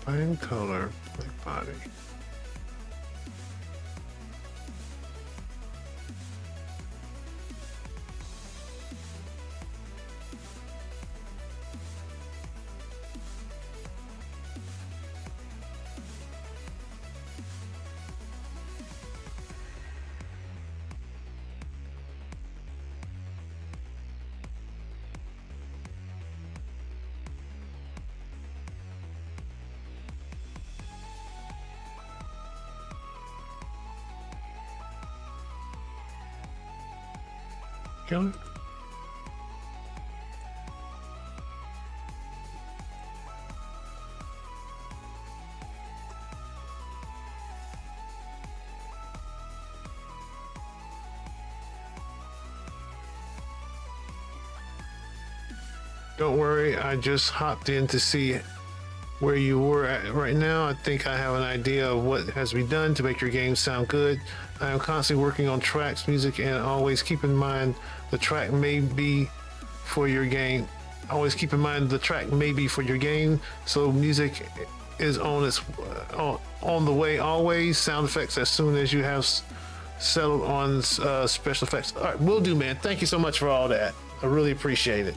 Find color, like body. Go. Don't worry, I just hopped in to see where you were at right now. I think I have an idea of what has to be done to make your game sound good. I am constantly working on tracks, music, and always keep in mind the track may be for your game. Always keep in mind the track may be for your game, so music is on the way always. Sound effects as soon as you have settled on special effects. All right, will do, man. Thank you so much for all that. I really appreciate it.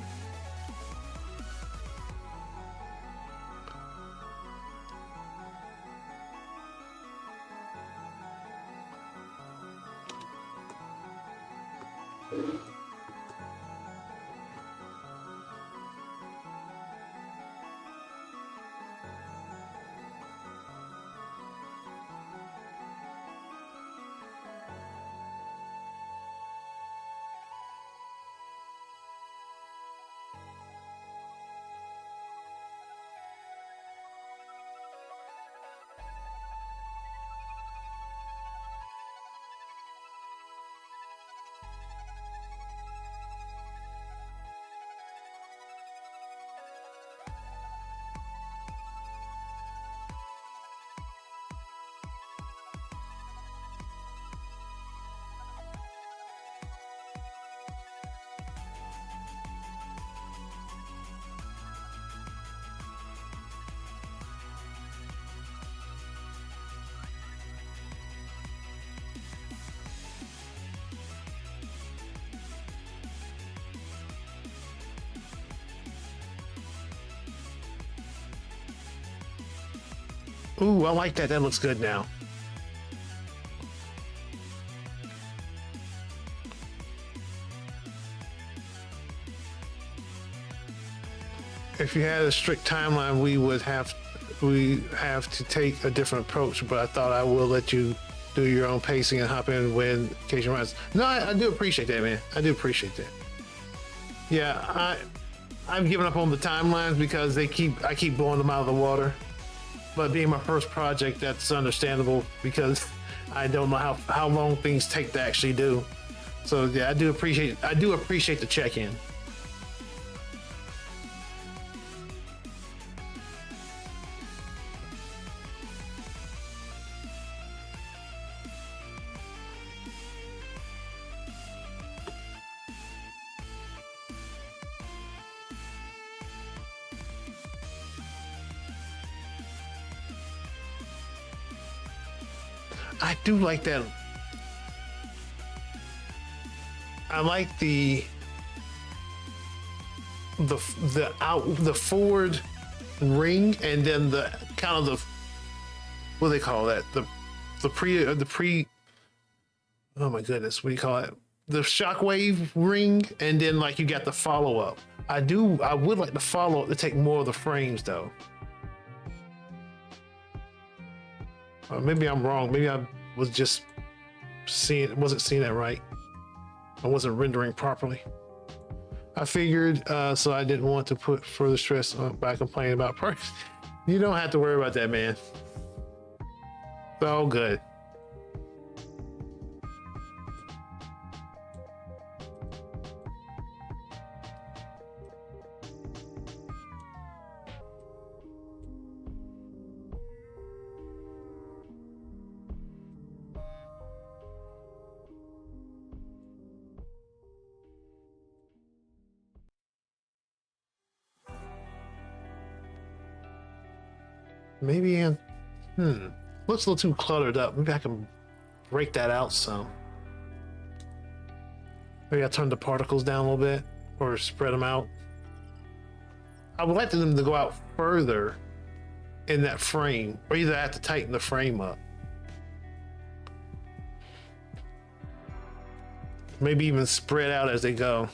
Ooh, I like that. That looks good now. If you had a strict timeline, we have to take a different approach, but I thought I will let you do your own pacing and hop in when occasion arises. No, I do appreciate that, man. I do appreciate that. Yeah, I've given up on the timelines because I keep blowing them out of the water. But being my first project, that's understandable because I don't know how long things take to actually do. So yeah, I do appreciate the check-in. I do like that. I like the forward ring, and then the kind of the, what do they call that? The pre. Oh my goodness, what do you call it? The shockwave ring, and then like you got the follow up. I would like the follow up to take more of the frames though. Maybe I'm wrong. Maybe I was just wasn't seeing that right. I wasn't rendering properly. I figured, so I didn't want to put further stress by complaining about price. You don't have to worry about that, man. It's all good. Maybe looks a little too cluttered up. Maybe I can break that out some. Maybe I turn the particles down a little bit or spread them out. I would like them to go out further in that frame, or either I have to tighten the frame up. Maybe even spread out as they go.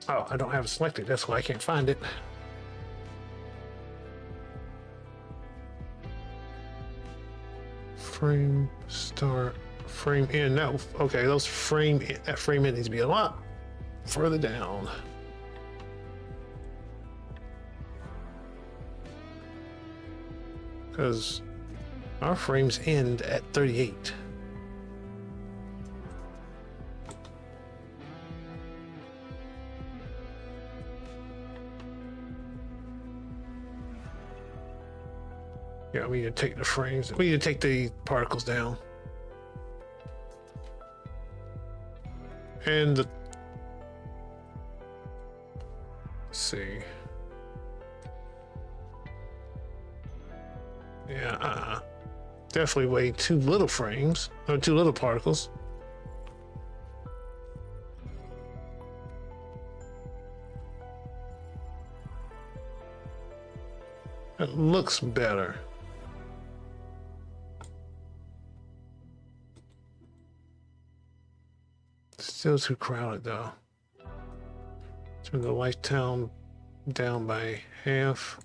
Oh, I don't have it selected. That's why I can't find it. Frame start, frame in. No, okay, those frame in, that frame in needs to be a lot further down. Because our frames end at 38. Yeah, we need to take the frames. We need to take the particles down. And the, let's see. Yeah, definitely way too little frames, or too little particles. It looks better. Still too crowded though. Turn the lifetime down by half.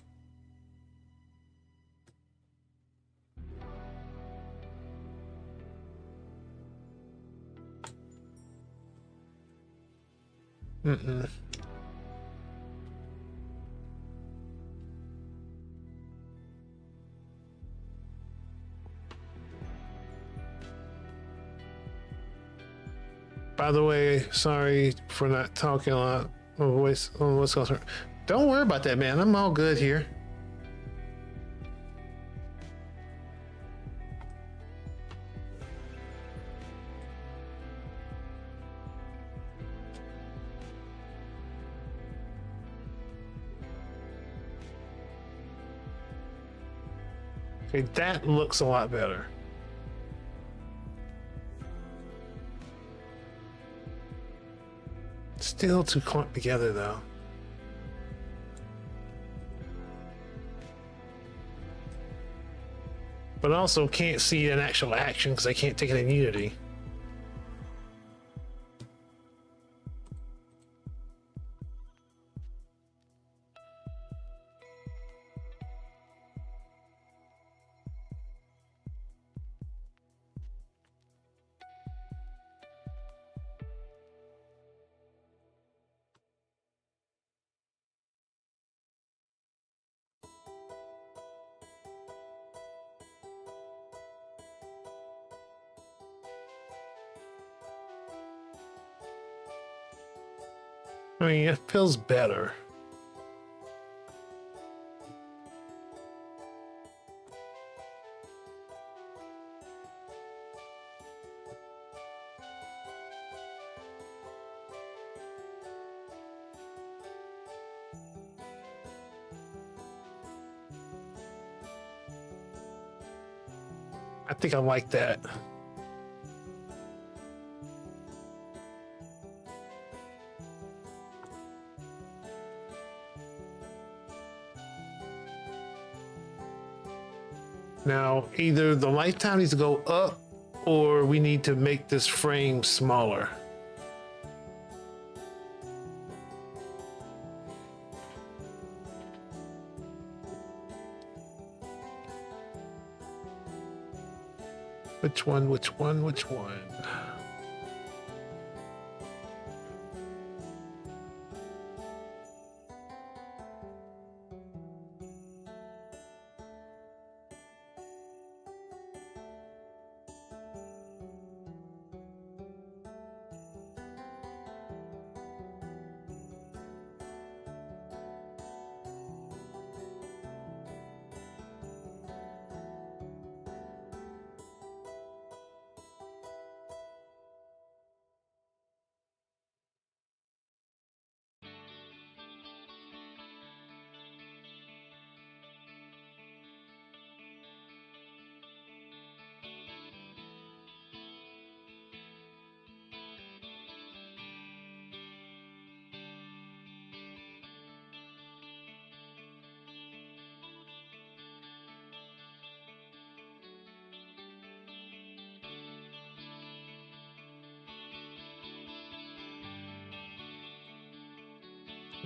Mm-mm. By the way, sorry for not talking a lot. My voice on what's concerned. Don't worry about that, man. I'm all good here. Okay, that looks a lot better. Still too clumped together though. But also can't see an actual action because I can't take it in Unity. I mean, it feels better. I think I like that. Now, either the lifetime needs to go up or we need to make this frame smaller. Which one, which one, which one?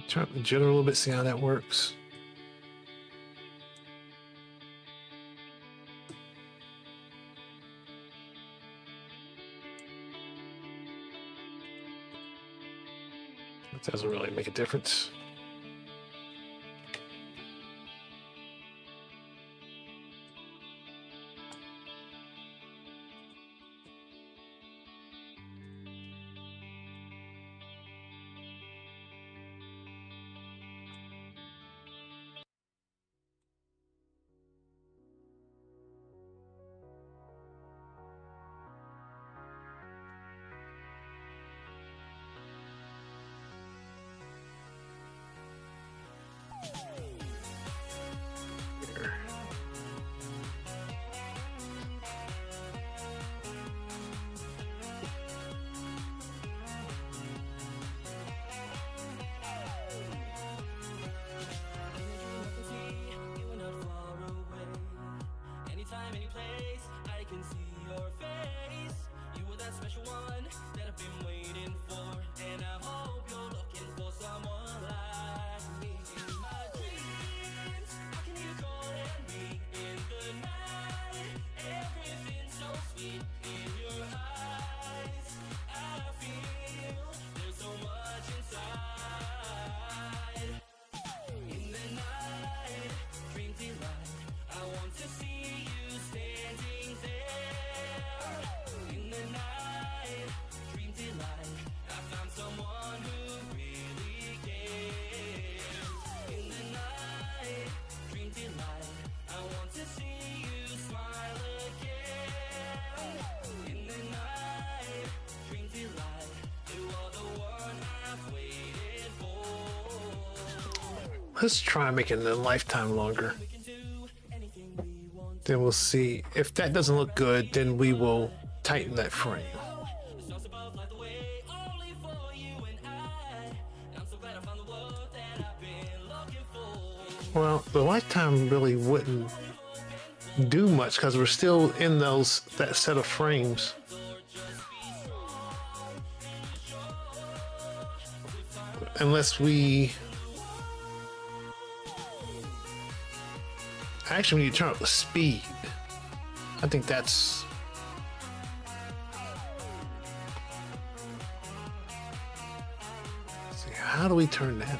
Turn up the jitter a little bit, see how that works. It doesn't really make a difference. Let's try making the lifetime longer. Then we'll see. If that doesn't look good, then we will tighten that frame. Well, the lifetime really wouldn't do much because we're still in that set of frames. Unless we actually, when you turn up the speed, I think that's let's see, how do we turn that up?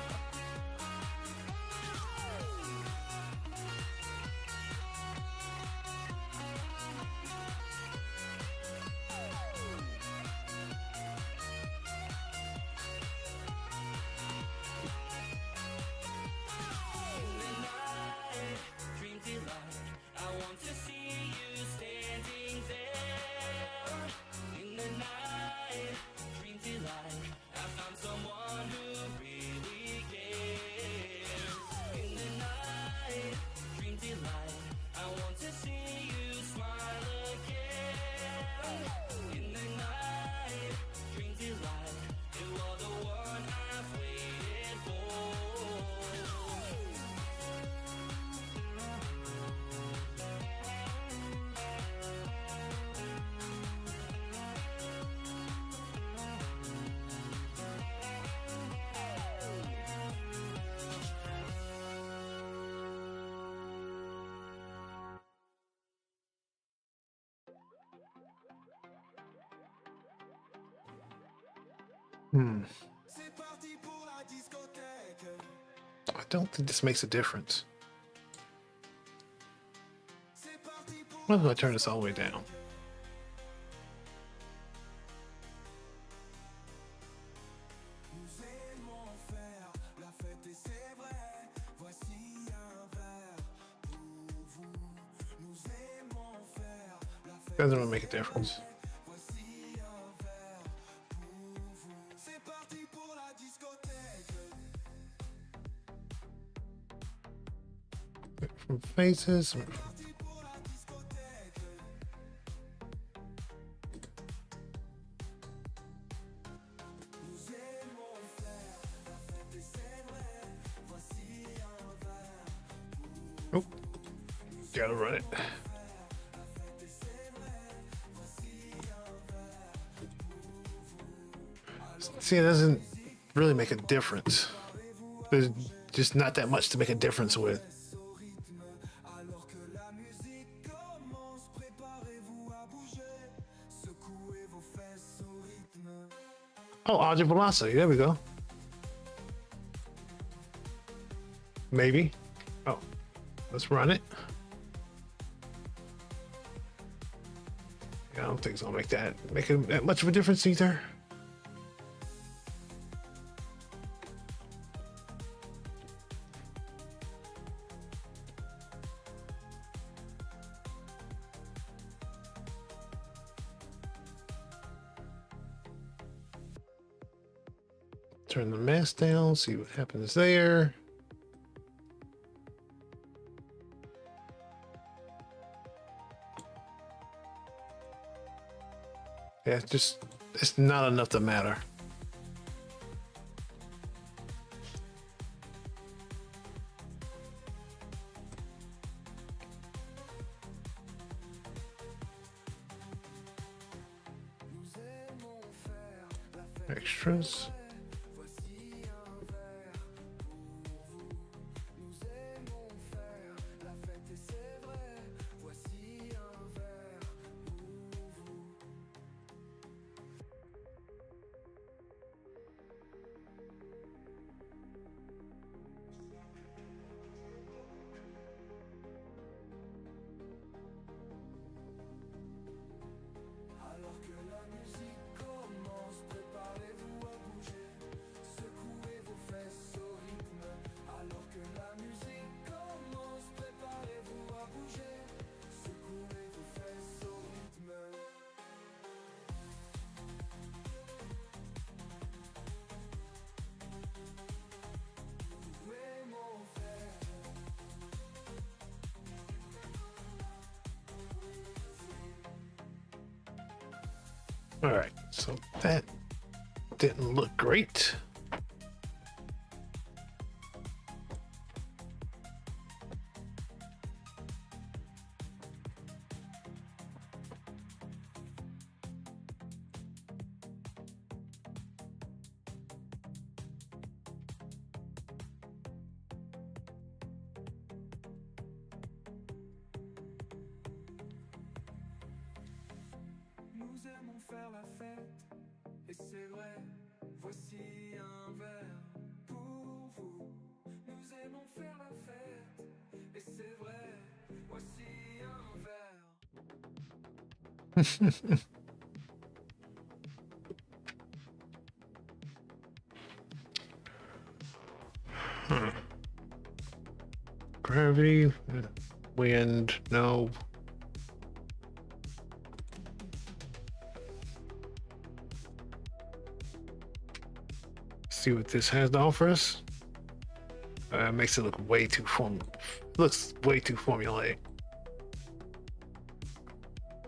I don't think this makes a difference. What if I turn this all the way down? Doesn't really make a difference. From faces. Oh, gotta run it. See, it doesn't really make a difference. There's just not that much to make a difference with. Oh, object velocity. There we go. Maybe. Oh, let's run it. Yeah, I don't think it's gonna make that much of a difference either. Turn the mass down, see what happens there. Yeah, it's not enough to matter. Extras. All right, so that didn't look great. Nous aimons faire la fête, et c'est vrai, voici un verre pour vous. Nous aimons faire la fête, et c'est vrai, voici un verre. Gravity, wind, no. See what this has to offer us. Makes it look way too looks way too formulaic.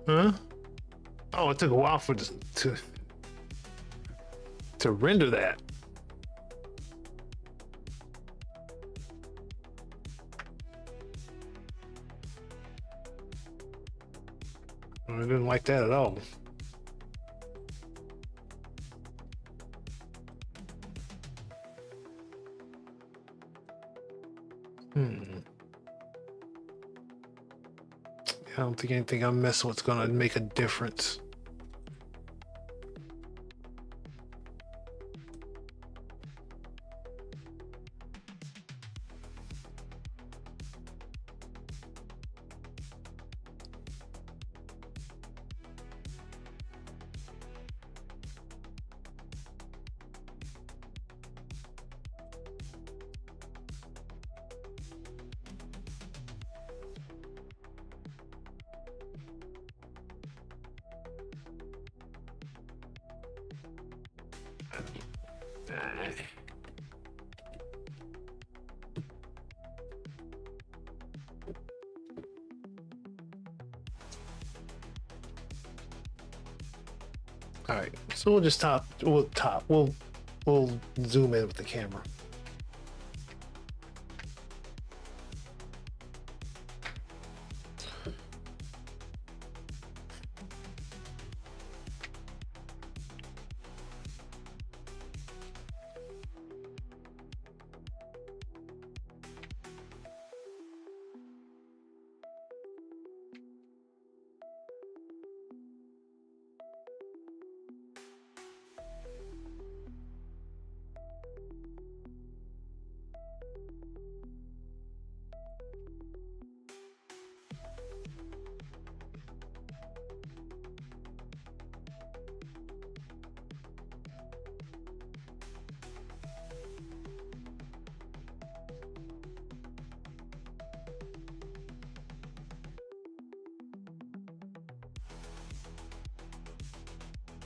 Huh? Oh, it took a while for this to render that. I didn't like that at all. I don't think anything I'm messing with is gonna make a difference. All right, so we'll just we'll zoom in with the camera.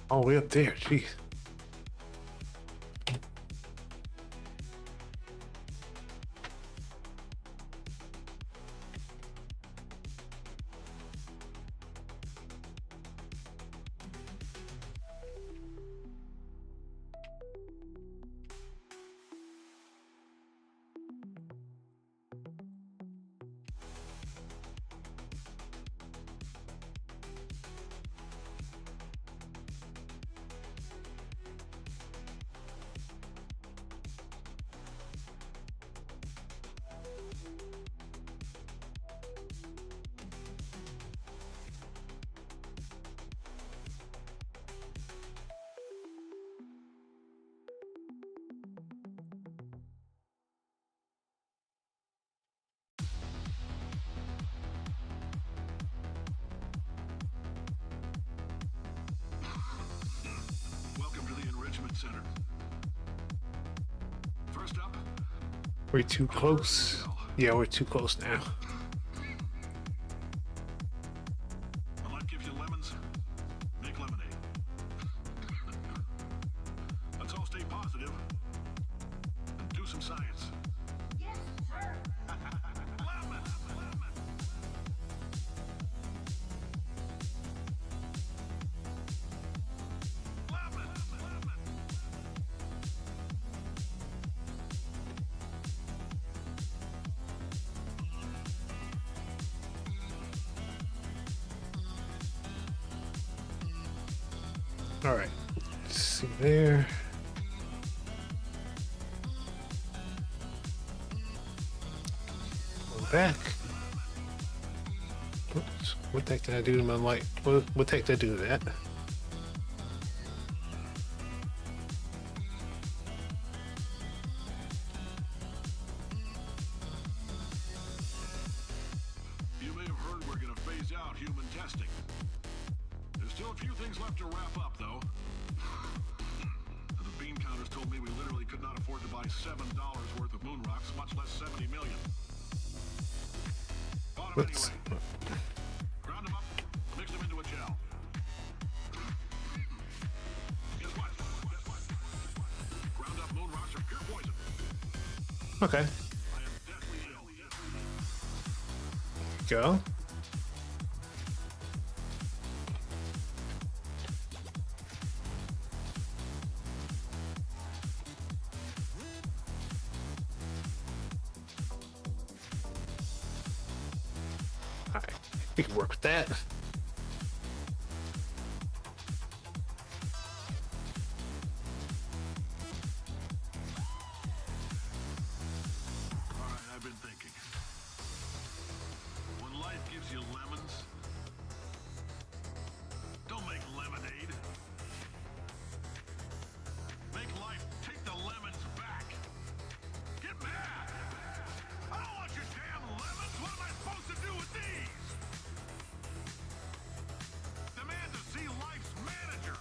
All the way up there. Jeez. Welcome to the Enrichment Center. First up, We're too close. Yeah, we're too close now. when life gives you lemons, make lemonade. Let's all stay positive and do some science. Yes, sir. Lemon. All right. Let's see there. Go back. Oops. What the heck did I do to my light? What the heck did I do to that? You may have heard we're going to phase out human testing. There's still a few things left to wrap up, though. The bean counters told me we literally could not afford to buy $7 worth of moon rocks, much less 70 million. Bought 'em Let's. anyway. Ground them up, mix them into a gel. Guess what? Ground up moon rocks are pure poison. Okay. I am deathly ill. Go. All right. We can work with that. All right, I've been thinking. When life gives you lemons, don't make lemonade. Make life take the lemons back. Get mad! I don't want your damn lemons. What am I supposed to do with these? Demand to see life's manager.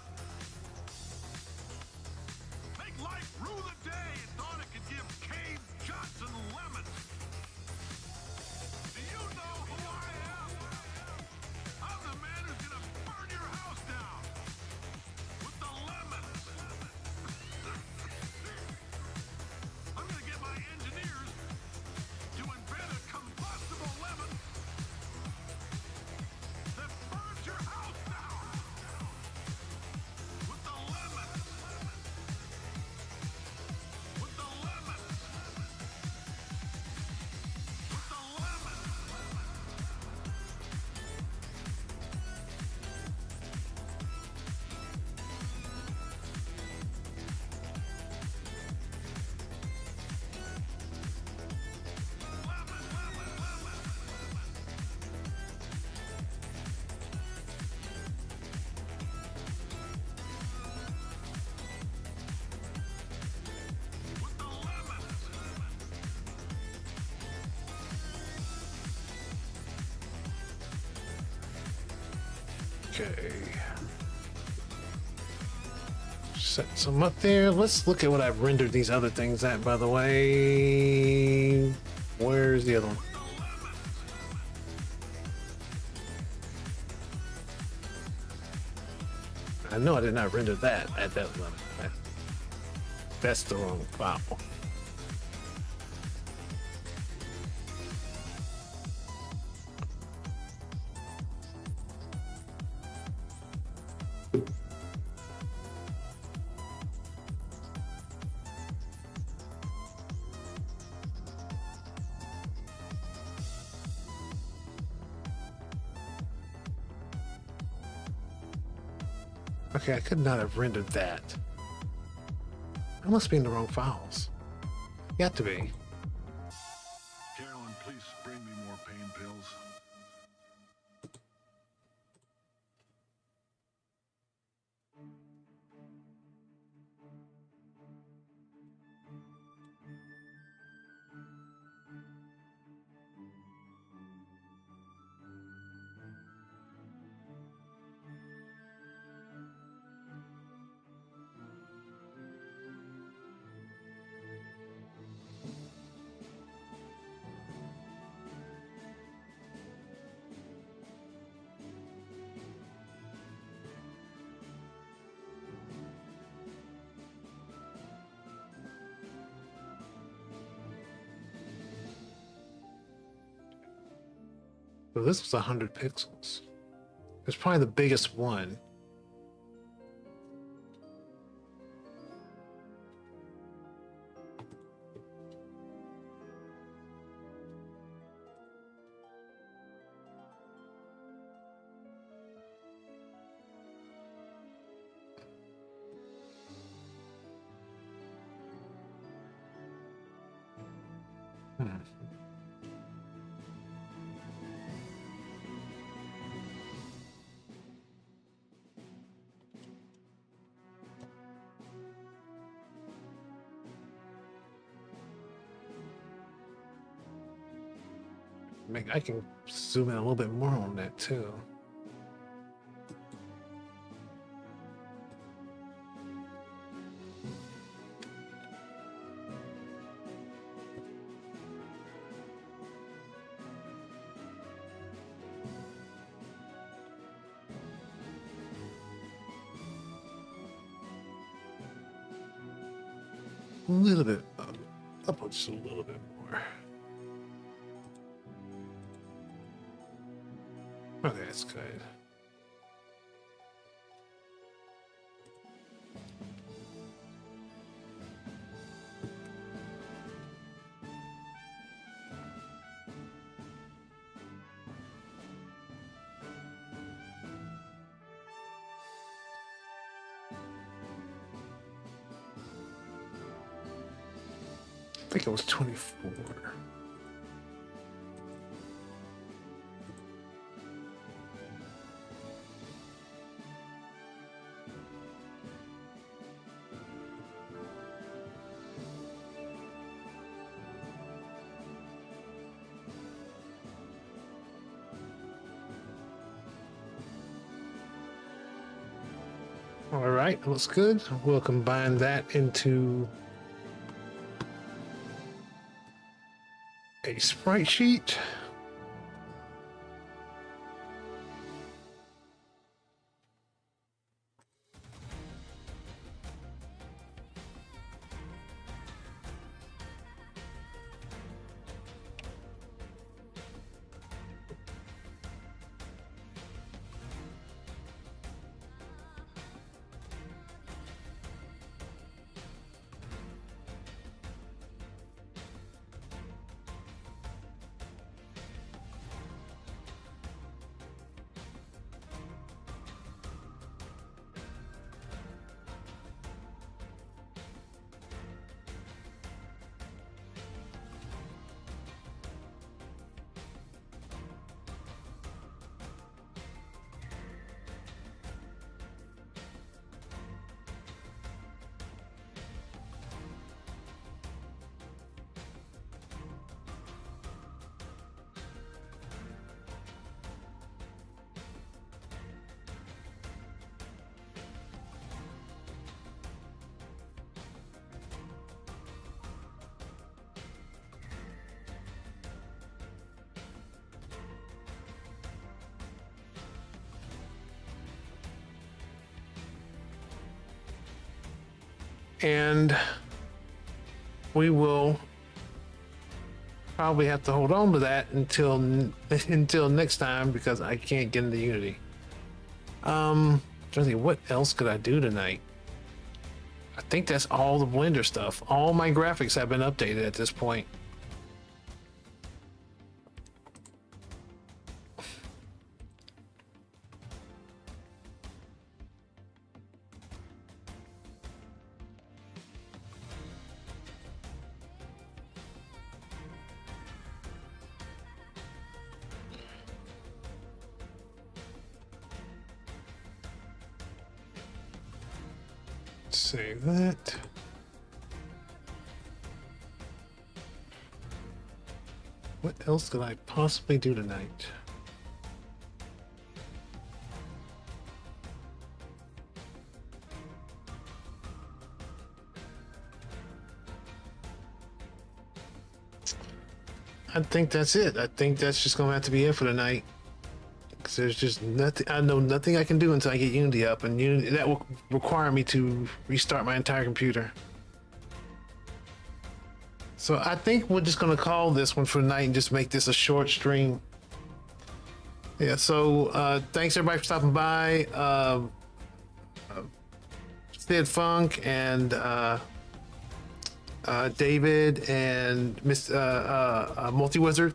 Make life rue the day and thought it could give Cave Johnson lemons. Do you know who I am? I'm the man who's gonna burn your house down with the lemons. I'm gonna get my engineers to invent a combustible lemon that burns your house down with the lemons. With the lemons. With the lemons. With the lemons. Okay. Set some up there. Let's look at what I've rendered these other things at, by the way. Where's the other one? I know I did not render that at that level. That's the wrong file. Okay, I could not have rendered that. I must be in the wrong files. Got to be. Carolyn, please bring me more pain pills. So this was 100 pixels. It's probably the biggest one. I can zoom in a little bit more on that too. A little bit up just a little bit more. Okay, that's good. I think it was 24. All right, looks good. We'll combine that into a sprite sheet. And we will probably have to hold on to that until next time because I can't get into Unity. Trying to think, what else could I do tonight? I think that's all the Blender stuff. All my graphics have been updated at this point. Save that. What else could I possibly do tonight? I think that's it. I think that's just gonna have to be it for tonight. Because there's just nothing. I know nothing I can do until I get Unity up, and Unity, that will require me to restart my entire computer. So I think we're just gonna call this one for tonight and just make this a short stream. Yeah. So thanks everybody for stopping by. Sid Funk and David and Miss Multi Wizard.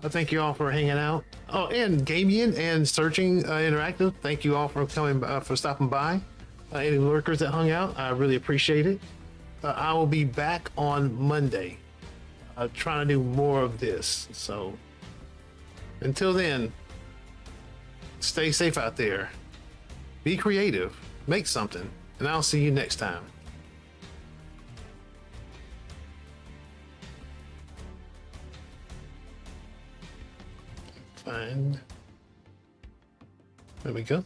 I thank you all for hanging out. Oh, and Gamian and Searching Interactive. Thank you all for coming, for stopping by. Any lurkers that hung out, I really appreciate it. I will be back on Monday, trying to do more of this. So until then, stay safe out there. Be creative. Make something. And I'll see you next time. Find. There we go.